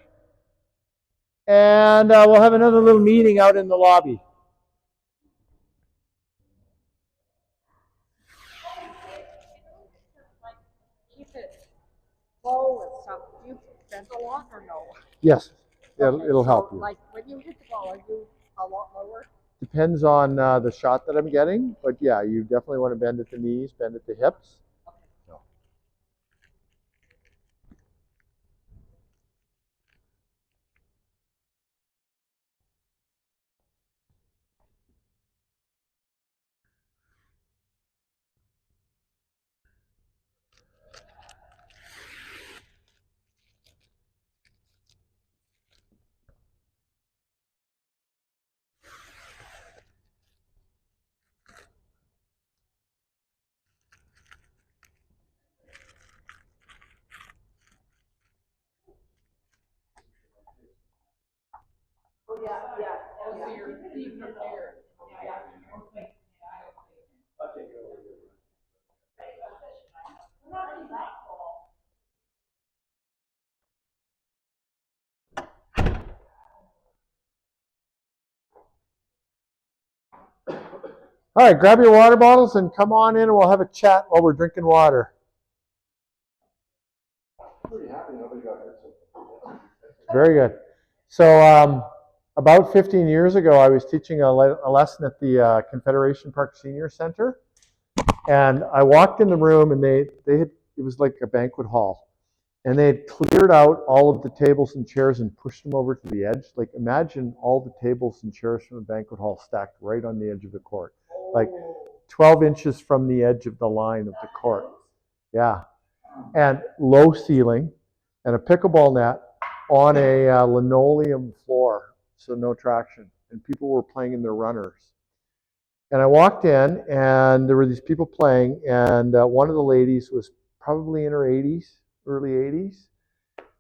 and we'll have another little meeting out in the lobby. Like, keep it low and stuff. Do you bend a lot or no? Yes, Okay, it'll so, help you. like when you hit the ball, are you a lot lower? Depends on the shot that I'm getting, but yeah, you definitely want to bend at the knees, bend at the hips. No. Oh, yeah, yeah. Oh, so you're being prepared. All right, grab your water bottles and come on in and we'll have a chat while we're drinking water. Pretty happy nobody got hurt. Very good. So about 15 years ago, I was teaching a lesson at the Confederation Park Senior Center. And I walked in the room and they had, it was like a banquet hall. And they had cleared out all of the tables and chairs and pushed them over to the edge. Like imagine all the tables and chairs from the banquet hall stacked right on the edge of the court. Like 12 inches from the edge of the line of the court. Yeah. And low ceiling and a pickleball net on a linoleum floor. So no traction. And people were playing in their runners. And I walked in, and there were these people playing, and one of the ladies was probably in her 80s, early 80s,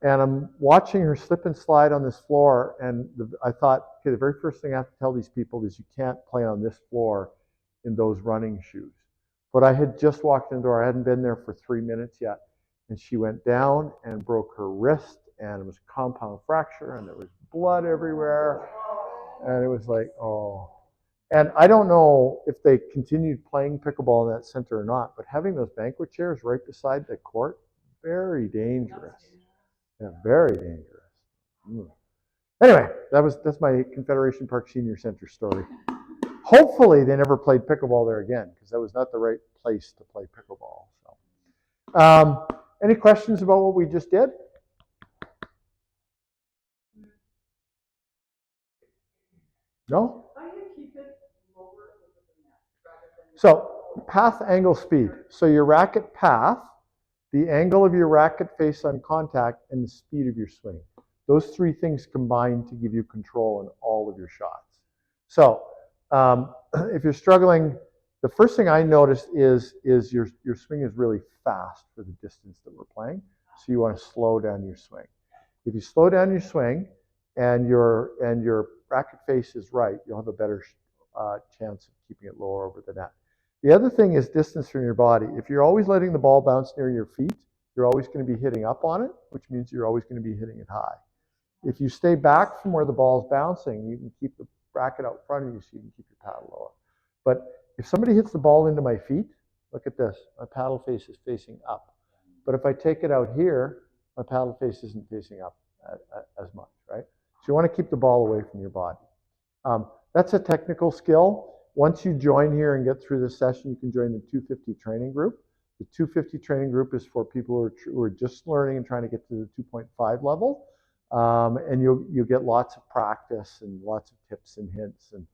and I'm watching her slip and slide on this floor, and I thought, okay, the very first thing I have to tell these people is you can't play on this floor in those running shoes. But I had just walked in the door. I hadn't been there for 3 minutes yet, and she went down and broke her wrist, and it was a compound fracture, and there was blood everywhere, and it was like, oh. And I don't know if they continued playing pickleball in that center or not, but having those banquet chairs right beside the court, very dangerous. Yeah, very dangerous. Anyway, that's my Confederation Park Senior Center story. Hopefully they never played pickleball there again, because that was not the right place to play pickleball. So, any questions about what we just did? No? So path, angle, speed. So your racket path, the angle of your racket face on contact, and the speed of your swing. Those three things combine to give you control in all of your shots. So if you're struggling, the first thing I noticed is your swing is really fast for the distance that we're playing. So you want to slow down your swing. If you slow down your swing and your racket face is right, you'll have a better chance of keeping it lower over the net. The other thing is distance from your body. If you're always letting the ball bounce near your feet, you're always going to be hitting up on it, which means you're always going to be hitting it high. If you stay back from where the ball's bouncing, you can keep the bracket out in front of you so you can keep your paddle lower. But if somebody hits the ball into my feet, look at this, my paddle face is facing up. But if I take it out here, my paddle face isn't facing up as much, right? So you want to keep the ball away from your body. That's a technical skill. Once you join here and get through this session, you can join the 250 training group. The 250 training group is for people who are just learning and trying to get to the 2.5 level. And you'll get lots of practice and lots of tips and hints. And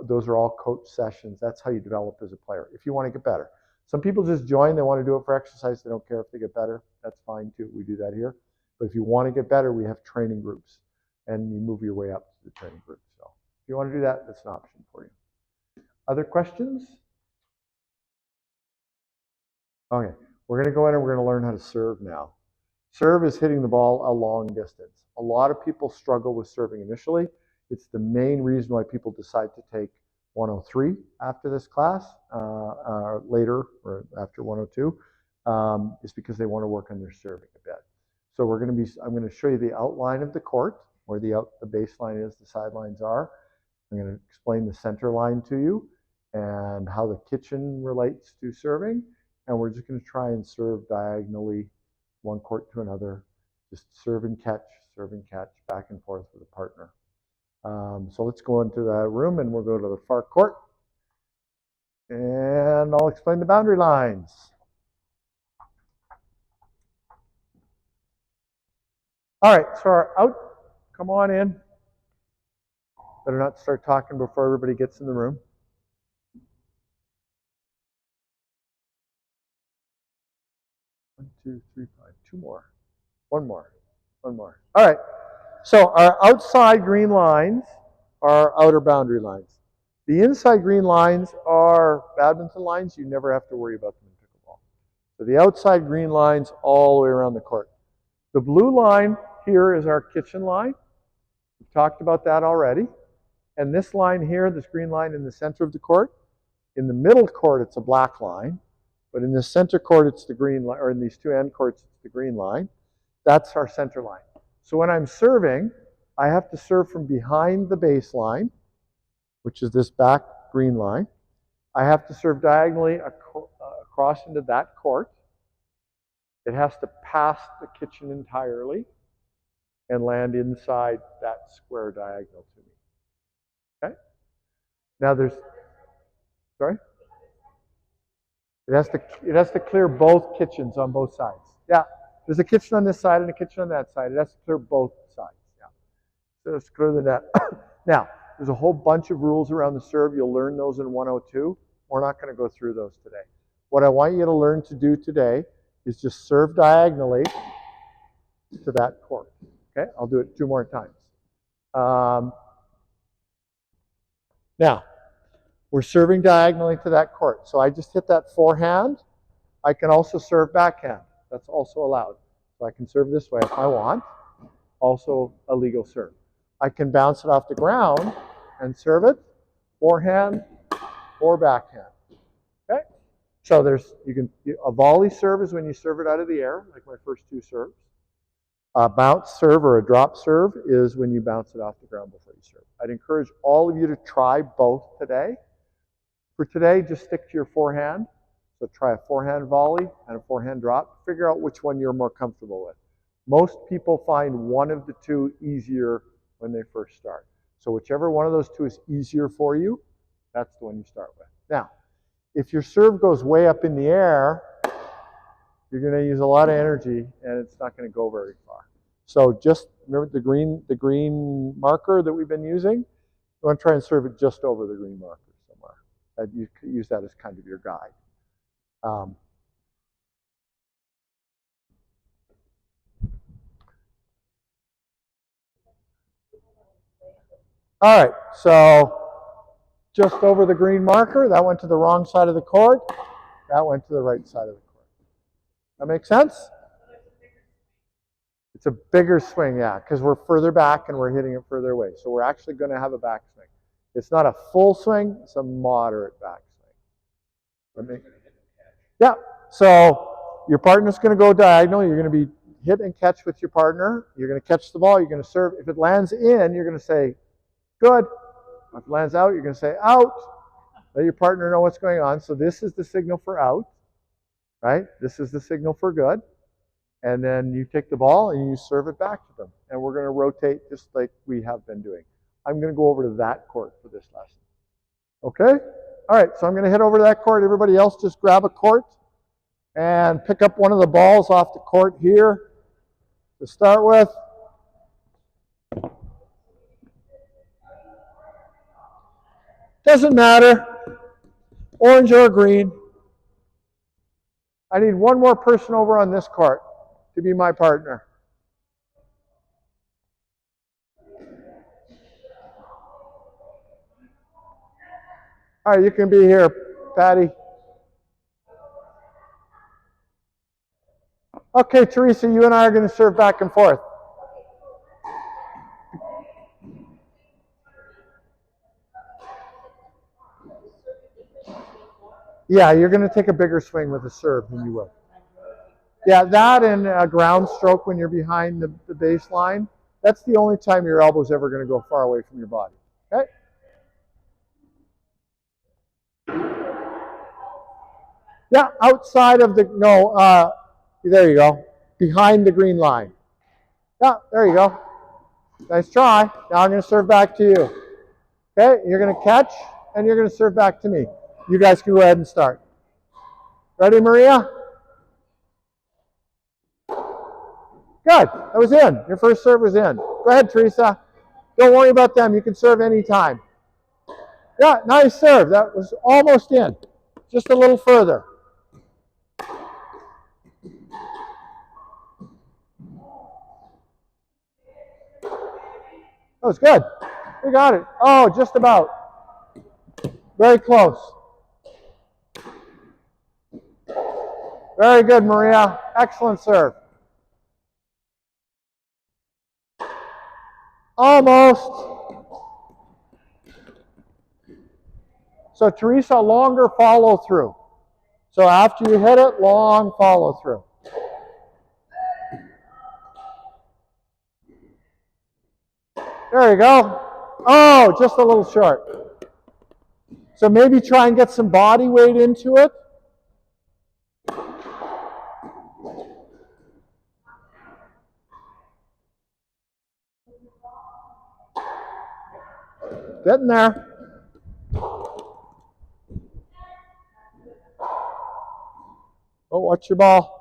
those are all coach sessions. That's how you develop as a player if you want to get better. Some people just join. They want to do it for exercise. They don't care if they get better. That's fine too. We do that here. But if you want to get better, we have training groups. And you move your way up to the training group. So if you want to do that, that's an option for you. Other questions? Okay, we're going to go in and we're going to learn how to serve now. Serve is hitting the ball a long distance. A lot of people struggle with serving initially. It's the main reason why people decide to take 103 after this class, later or after 102, is because they want to work on their serving a bit. So I'm going to show you the outline of the court, where the baseline is, the sidelines are. I'm going to explain the center line to you and how the kitchen relates to serving. And we're just going to try and serve diagonally one court to another. Just serve and catch, back and forth with a partner. So let's go into the room and we'll go to the far court. And I'll explain the boundary lines. All right, so our out, come on in. Better not start talking before everybody gets in the room. One, two, three, five, two more. One more. All right, so our outside green lines are outer boundary lines. The inside green lines are badminton lines. You never have to worry about them in pickleball. So the outside green lines all the way around the court. The blue line here is our kitchen line. We've talked about that already. And this line here, this green line in the center of the court, in the middle court it's a black line, but in the center court it's the green line, or in these two end courts it's the green line. That's our center line. So when I'm serving, I have to serve from behind the baseline, which is this back green line. I have to serve diagonally across into that court. It has to pass the kitchen entirely and land inside that square diagonal to me. Okay? Now sorry? It has to clear both kitchens on both sides. Yeah, there's a kitchen on this side and a kitchen on that side. It has to clear both sides. Yeah, so let's clear the net. Now, there's a whole bunch of rules around the serve. You'll learn those in 102. We're not going to go through those today. What I want you to learn to do today is just serve diagonally to that court. Okay, I'll do it 2 more times. Now, we're serving diagonally to that court. So I just hit that forehand. I can also serve backhand. That's also allowed. So I can serve this way if I want. Also a legal serve. I can bounce it off the ground and serve it, forehand or backhand. Okay? So a volley serve is when you serve it out of the air, like my first 2 serves. A bounce serve or a drop serve is when you bounce it off the ground before you serve. I'd encourage all of you to try both today. For today, just stick to your forehand. So try a forehand volley and a forehand drop. Figure out which one you're more comfortable with. Most people find one of the 2 easier when they first start. So whichever one of those 2 is easier for you, that's the one you start with. Now, if your serve goes way up in the air, you're going to use a lot of energy and it's not going to go very far. So just remember the green marker that we've been using. You want to try and serve it just over the green marker somewhere. You can use that as kind of your guide. All right, so just over the green marker, that went to the wrong side of the court. That went to the right side of the court. That make sense? It's a bigger swing, yeah, because we're further back and we're hitting it further away. So we're actually going to have a backswing. It's not a full swing, it's a moderate backswing. Yeah, so your partner's going to go diagonal. You're going to be hit and catch with your partner. You're going to catch the ball. You're going to serve. If it lands in, you're going to say, good. If it lands out, you're going to say, out. Let your partner know what's going on. So this is the signal for out, right? This is the signal for good. And then you take the ball and you serve it back to them. And we're going to rotate just like we have been doing. I'm going to go over to that court for this lesson. Okay? All right, so I'm going to head over to that court. Everybody else just grab a court and pick up one of the balls off the court here to start with. Doesn't matter, orange or green. I need one more person over on this court to be my partner. All right, you can be here, Patty. Okay, Teresa, you and I are going to serve back and forth. Yeah, you're going to take a bigger swing with a serve than you will. Yeah, that and a ground stroke when you're behind the baseline. That's the only time your elbow's ever going to go far away from your body. Okay? Yeah, outside of the, no, there you go. Behind the green line. Yeah, there you go. Nice try. Now I'm going to serve back to you. Okay, you're going to catch, and you're going to serve back to me. You guys can go ahead and start. Ready, Maria? Good. That was in. Your first serve was in. Go ahead, Teresa. Don't worry about them. You can serve anytime. Yeah, nice serve. That was almost in. Just a little further. That was good. You got it. Oh, just about. Very close. Very good, Maria. Excellent serve. Almost. So, Teresa, longer follow through. So after you hit it, long follow through. There you go. Oh, just a little short. So maybe try and get some body weight into it. Getting there. Oh, watch your ball.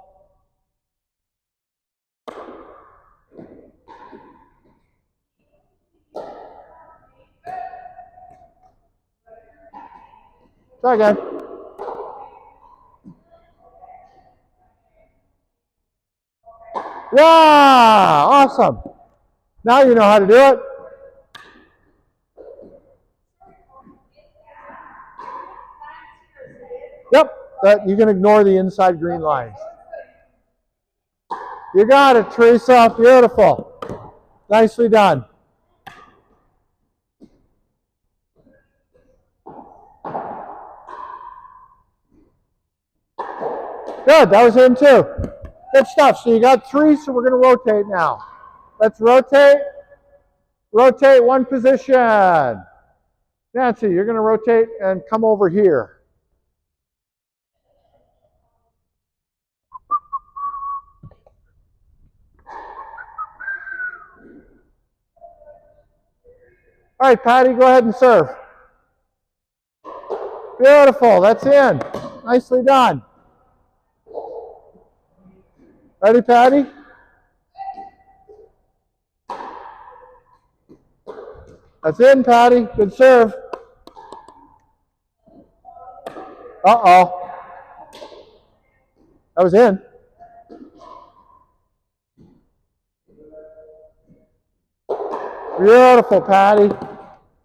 Try again. Yeah, awesome. Now you know how to do it. Yep, you can ignore the inside green lines. You got it, Teresa. Beautiful. Nicely done. Good, that was in too. Good stuff. So you got three, so we're going to rotate now. Let's rotate. Rotate one position. Nancy, you're going to rotate and come over here. All right, Patty, go ahead and serve. Beautiful, that's in. Nicely done. Ready, Patty? That's in, Patty. Good serve. Uh-oh. That was in. Beautiful, Patty.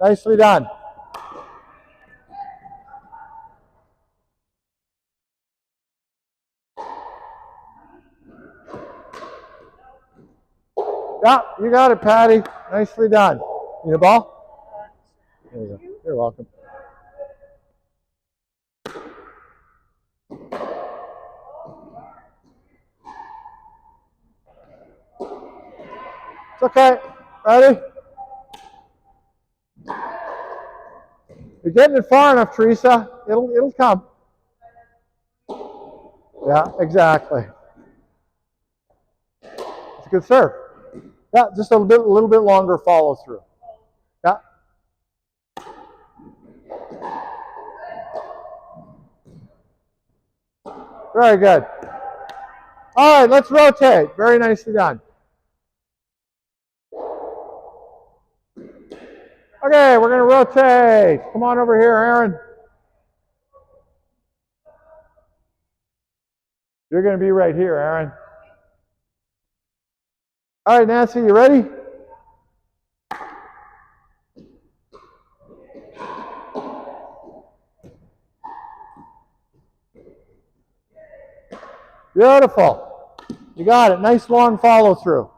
Nicely done. Yeah, you got it, Patty. Nicely done. You need a ball? There you go. You're welcome. Okay. Ready? You're getting it far enough, Teresa. It'll come. Yeah, exactly. It's a good serve. Yeah, just a little bit longer follow through. Yeah. Very good. All right, let's rotate. Very nicely done. Okay, we're going to rotate. Come on over here, Aaron. You're going to be right here, Aaron. All right, Nancy, you ready? Beautiful. You got it. Nice long follow through.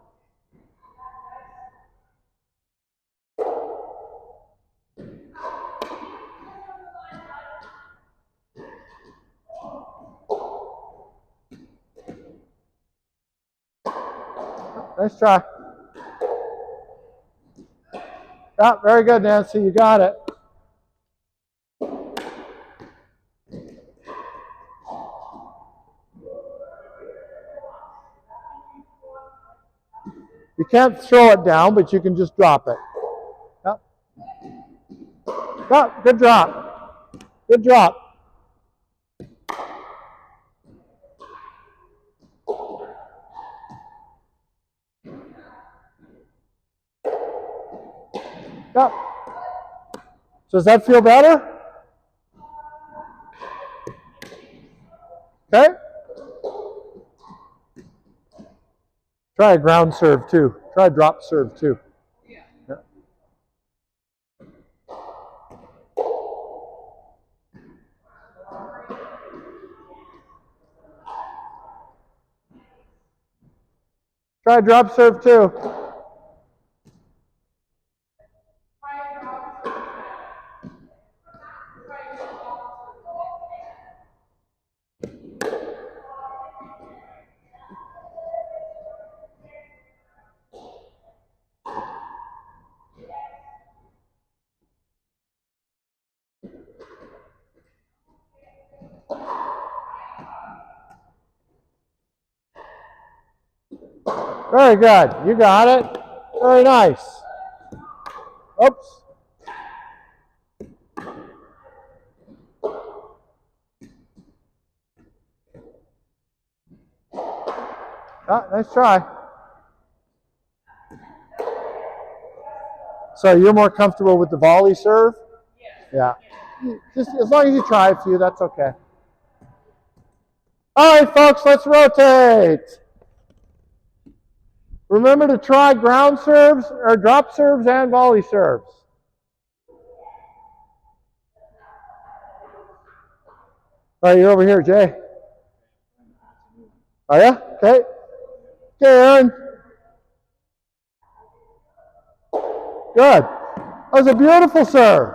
Nice try. Yeah, very good, Nancy. You got it. You can't throw it down, but you can just drop it. Yep. Yep, good drop. Good drop. Yep. So does that feel better? Okay. Try a ground serve too. Try a drop serve too. Yeah. Try a drop serve too. Very good. You got it. Very nice. Oops. Ah, nice try. So you're more comfortable with the volley serve? Yeah. Just as long as you try a few, that's okay. All right, folks, let's rotate. Remember to try ground serves or drop serves and volley serves. All right, you're over here, Jay. Are you? Okay. Okay, Aaron. Good. That was a beautiful serve.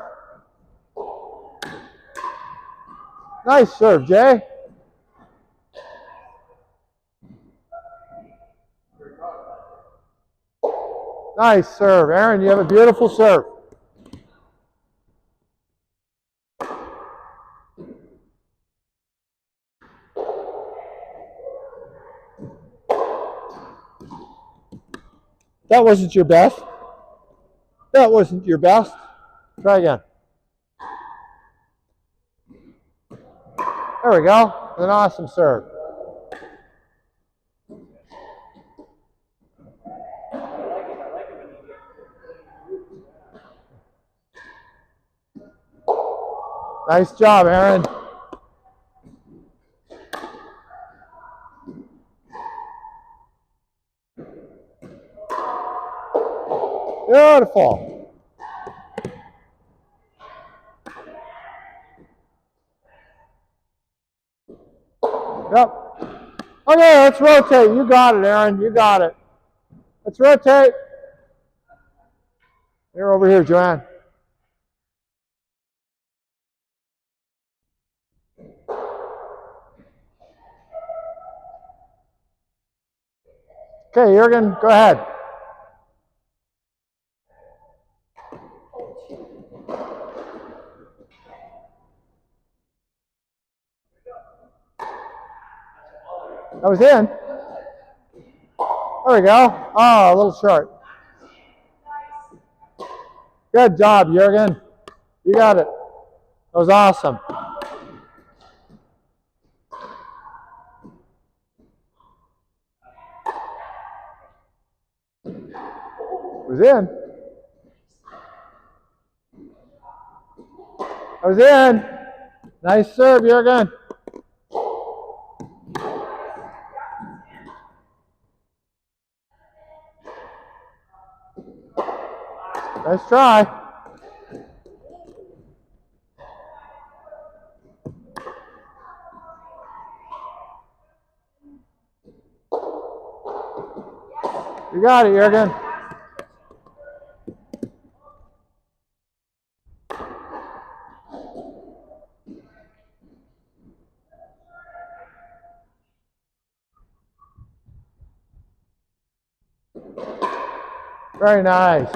Nice serve, Jay. Nice serve. Aaron, you have a beautiful serve. That wasn't your best. That wasn't your best. Try again. There we go. An awesome serve. Nice job, Aaron. Beautiful. Yep. Okay, let's rotate. You got it, Aaron. You got it. Let's rotate. You're over here, Joanne. Okay, Jürgen, go ahead. was in. There we go. Oh, a little short. Good job, Jurgen. You got it. That was awesome. It was in. I was in. Nice serve, Jurgen. Nice try. You got it, Jurgen. Very nice.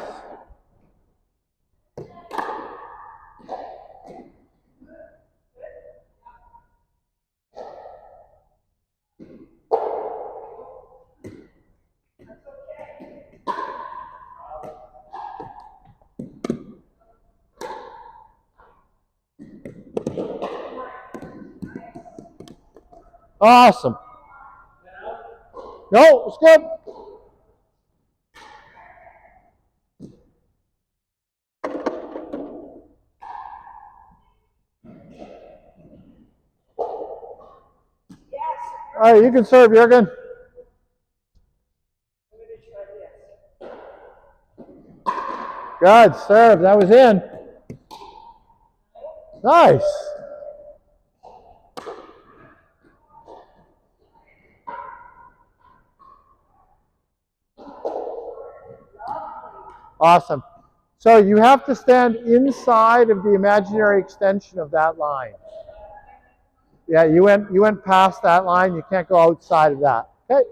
Awesome. No, it's good. All right, you can serve, Jurgen. Good serve. That was in. Nice. Awesome. So you have to stand inside of the imaginary extension of that line. Yeah, you went past that line. You can't go outside of that. Okay.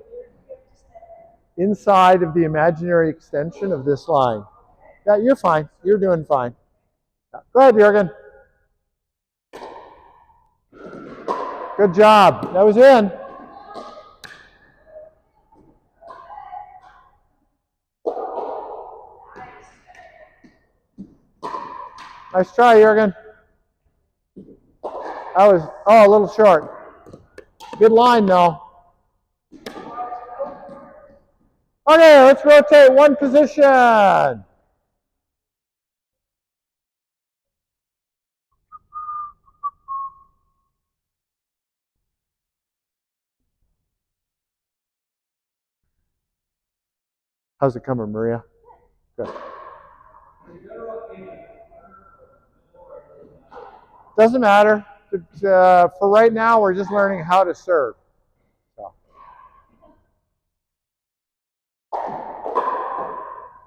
Inside of the imaginary extension of this line. Yeah, you're fine. You're doing fine. Go ahead, Jurgen. Good job. That was in. Nice try, Jurgen. That was, a little short. Good line, though. Okay, let's rotate one position. How's it coming, Maria? Good. Doesn't matter. For right now, we're just learning how to serve. So.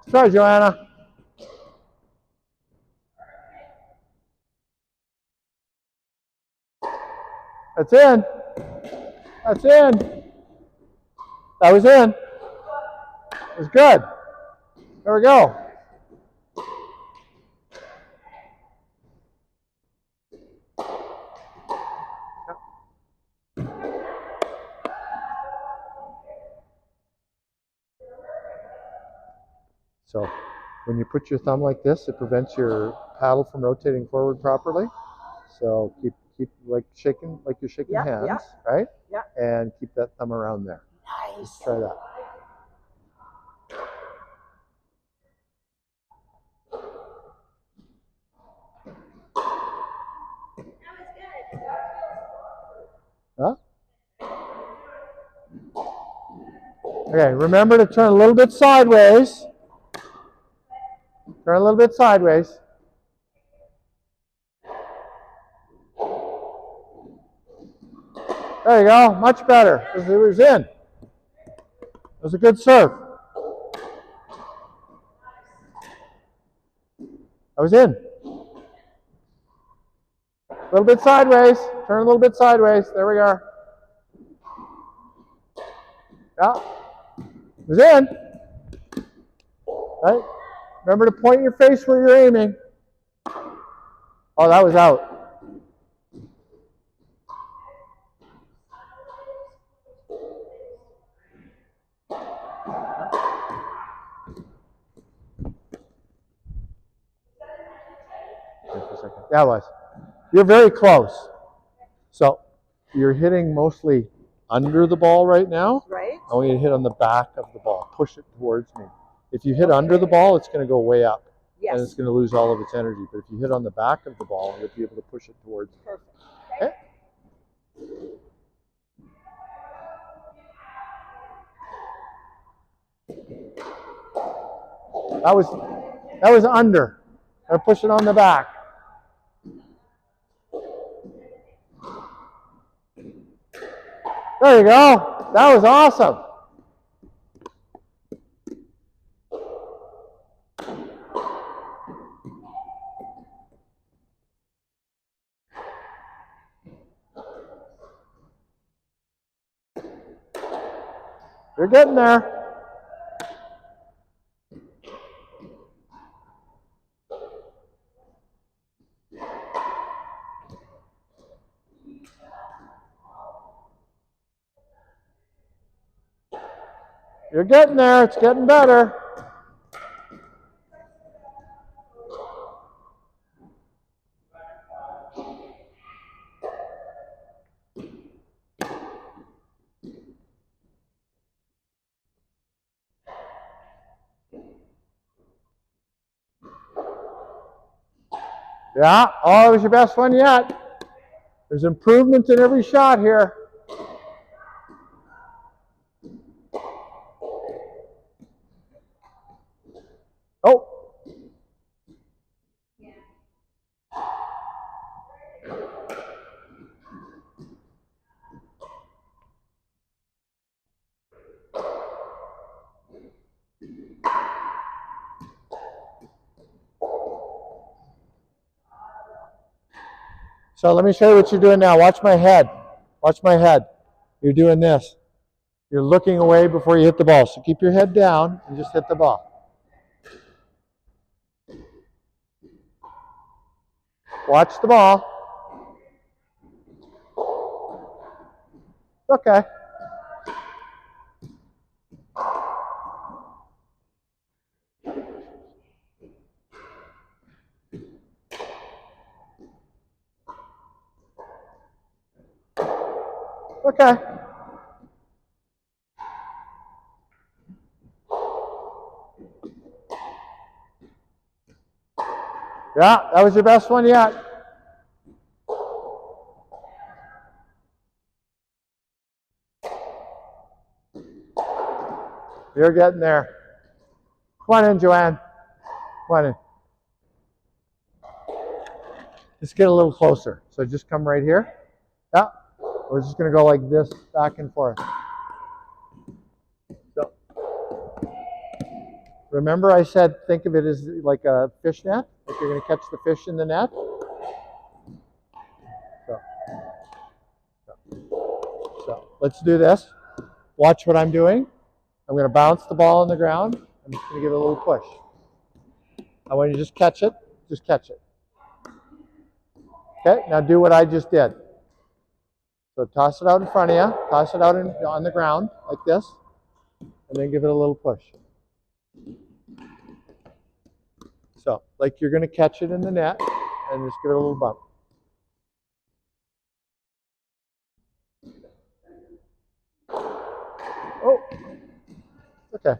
Try, Joanna. That's in. That's in. That was in. It was good. There we go. So when you put your thumb like this, it prevents your paddle from rotating forward properly. So keep like shaking, like you're shaking hands, right? Yeah. And keep that thumb around there. Nice. Just try that. Huh? Okay, remember to turn a little bit sideways. Turn a little bit sideways. There you go, much better. It was in. It was a good serve. I was in. A little bit sideways. Turn a little bit sideways. There we are. Yeah. It was in. Right? Remember to point your face where you're aiming. Oh, that was out. That was. You're very close. So you're hitting mostly under the ball right now. Right? I want you to hit on the back of the ball. Push it towards me. If you hit under the ball, it's going to go way up. Yes. And it's going to lose all of its energy. But if you hit on the back of the ball, you'll be able to push it towards you. Perfect. Okay? That was under. Now push it on the back. There you go. That was awesome. You're getting there. You're getting there. It's getting better. Yeah. Oh, it was your best one yet. There's improvement in every shot here. Oh. So let me show you what you're doing now. Watch my head. Watch my head. You're doing this. You're looking away before you hit the ball. So keep your head down and just hit the ball. Watch the ball. Okay. Okay. Yeah, that was your best one yet. You're getting there. Come on in, Joanne. Come on in. Just get a little closer. So just come right here. Yeah. We're just going to go like this, back and forth. So, remember I said think of it as like a fish net? Like you're going to catch the fish in the net? So let's do this. Watch what I'm doing. I'm going to bounce the ball on the ground. I'm just going to give it a little push. I want you to just catch it. Just catch it. Okay, now do what I just did. So toss it out in front of you. Toss it out on the ground like this. And then give it a little push. So, like you're going to catch it in the net. And just give it a little bump. Oh, okay.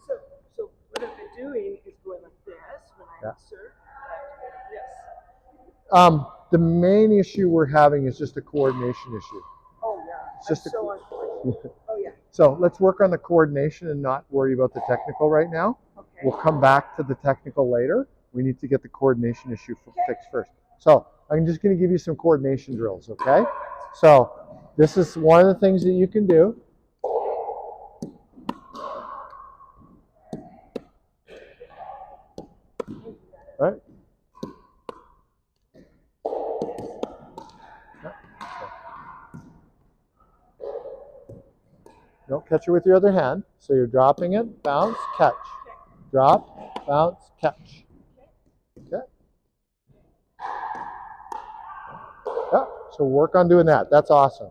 So what I've been doing is going like this when I serve. I have to go like this. The main issue we're having is just a coordination issue. Oh yeah. It's just so unfortunate. Oh yeah. So let's work on the coordination and not worry about the technical right now. Okay. We'll come back to the technical later. We need to get the coordination issue fixed first. So I'm just going to give you some coordination drills, okay? So this is one of the things that you can do. All right? Don't catch it with your other hand. So you're dropping it, bounce, catch. Drop, bounce, catch. Okay? Yeah, so work on doing that. That's awesome.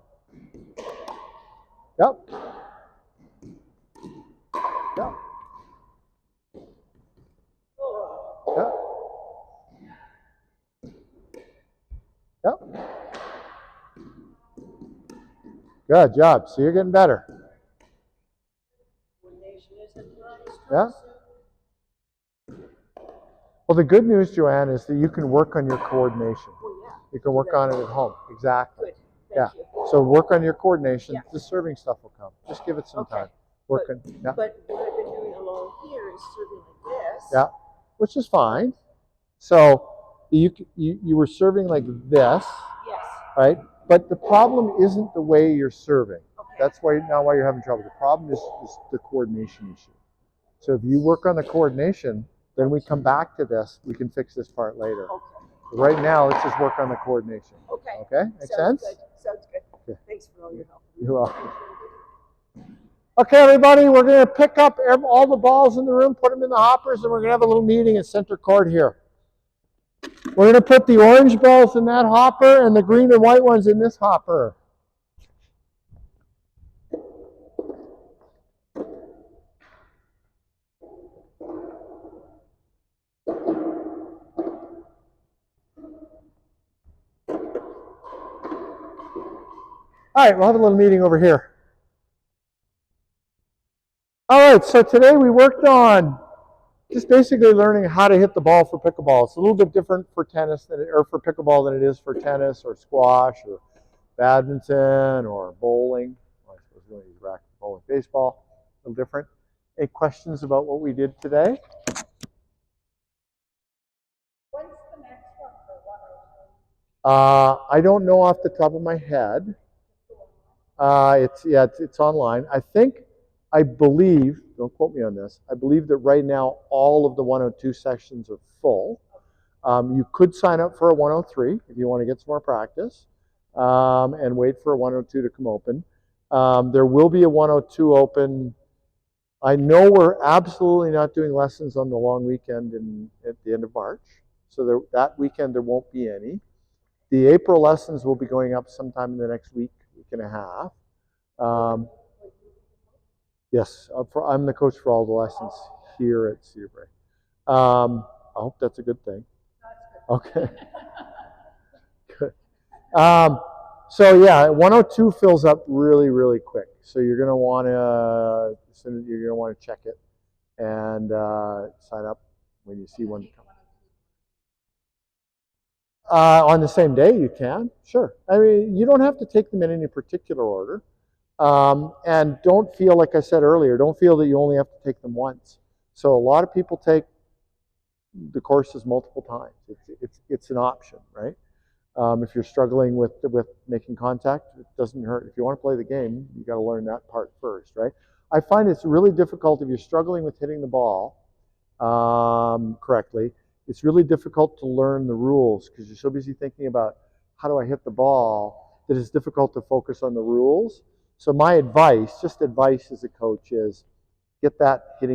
Yep. Yep. Yep. Good job. So you're getting better. Coordination isn't my Yeah. strong suit. Well, the good news, Joanne, is that you can work on your coordination. Well, yeah. You can work on it at home. Exactly. Good. Yeah. Thank you. So work on your coordination. Yeah. The serving stuff will come. Just give it some Okay. time. Work on. Yeah. But what I've been doing along here is serving like this. Yeah. Which is fine. So you were serving like this, Yes. right? But the problem isn't the way you're serving. Okay. That's why you're having trouble. The problem is the coordination issue. So if you work on the coordination, then we come back to this. We can fix this part later. Okay. Right now, let's just work on the coordination. Okay. Okay? Make Sounds sense? good. Sounds good. Okay. Thanks for all your help. You're welcome. Okay, everybody, we're going to pick up all the balls in the room, put them in the hoppers, and we're going to have a little meeting at center court here. We're going to put the orange balls in that hopper and the green and white ones in this hopper. All right, we'll have a little meeting over here. All right, so today we worked on just basically learning how to hit the ball for pickleball. It's a little bit different for tennis or for pickleball than it is for tennis or squash or badminton or bowling. Well, I suppose we don't use racket bowling, baseball. A little different. Any questions about what we did today? When's the next one for 102? I don't know off the top of my head. It's online. I believe, don't quote me on this, I believe that right now all of the 102 sessions are full. You could sign up for a 103 if you want to get some more practice and wait for a 102 to come open. There will be a 102 open. I know we're absolutely not doing lessons on the long weekend at the end of March. So that weekend there won't be any. The April lessons will be going up sometime in the next week and a half. Yes, I'm the coach for all the lessons here at Seabury. I hope that's a good thing. Okay. Good. So yeah, 102 fills up really, really quick. So you're gonna want to check it and sign up when you see one come. On the same day, you can. Sure. I mean, you don't have to take them in any particular order. And don't feel, like I said earlier, don't feel that you only have to take them once. So a lot of people take the courses multiple times. It's an option, right? If you're struggling with making contact, it doesn't hurt. If you want to play the game, you got to learn that part first, right? I find it's really difficult if you're struggling with hitting the ball correctly. It's really difficult to learn the rules because you're so busy thinking about how do I hit the ball that it's difficult to focus on the rules. So my advice, just advice as a coach, is get that hitting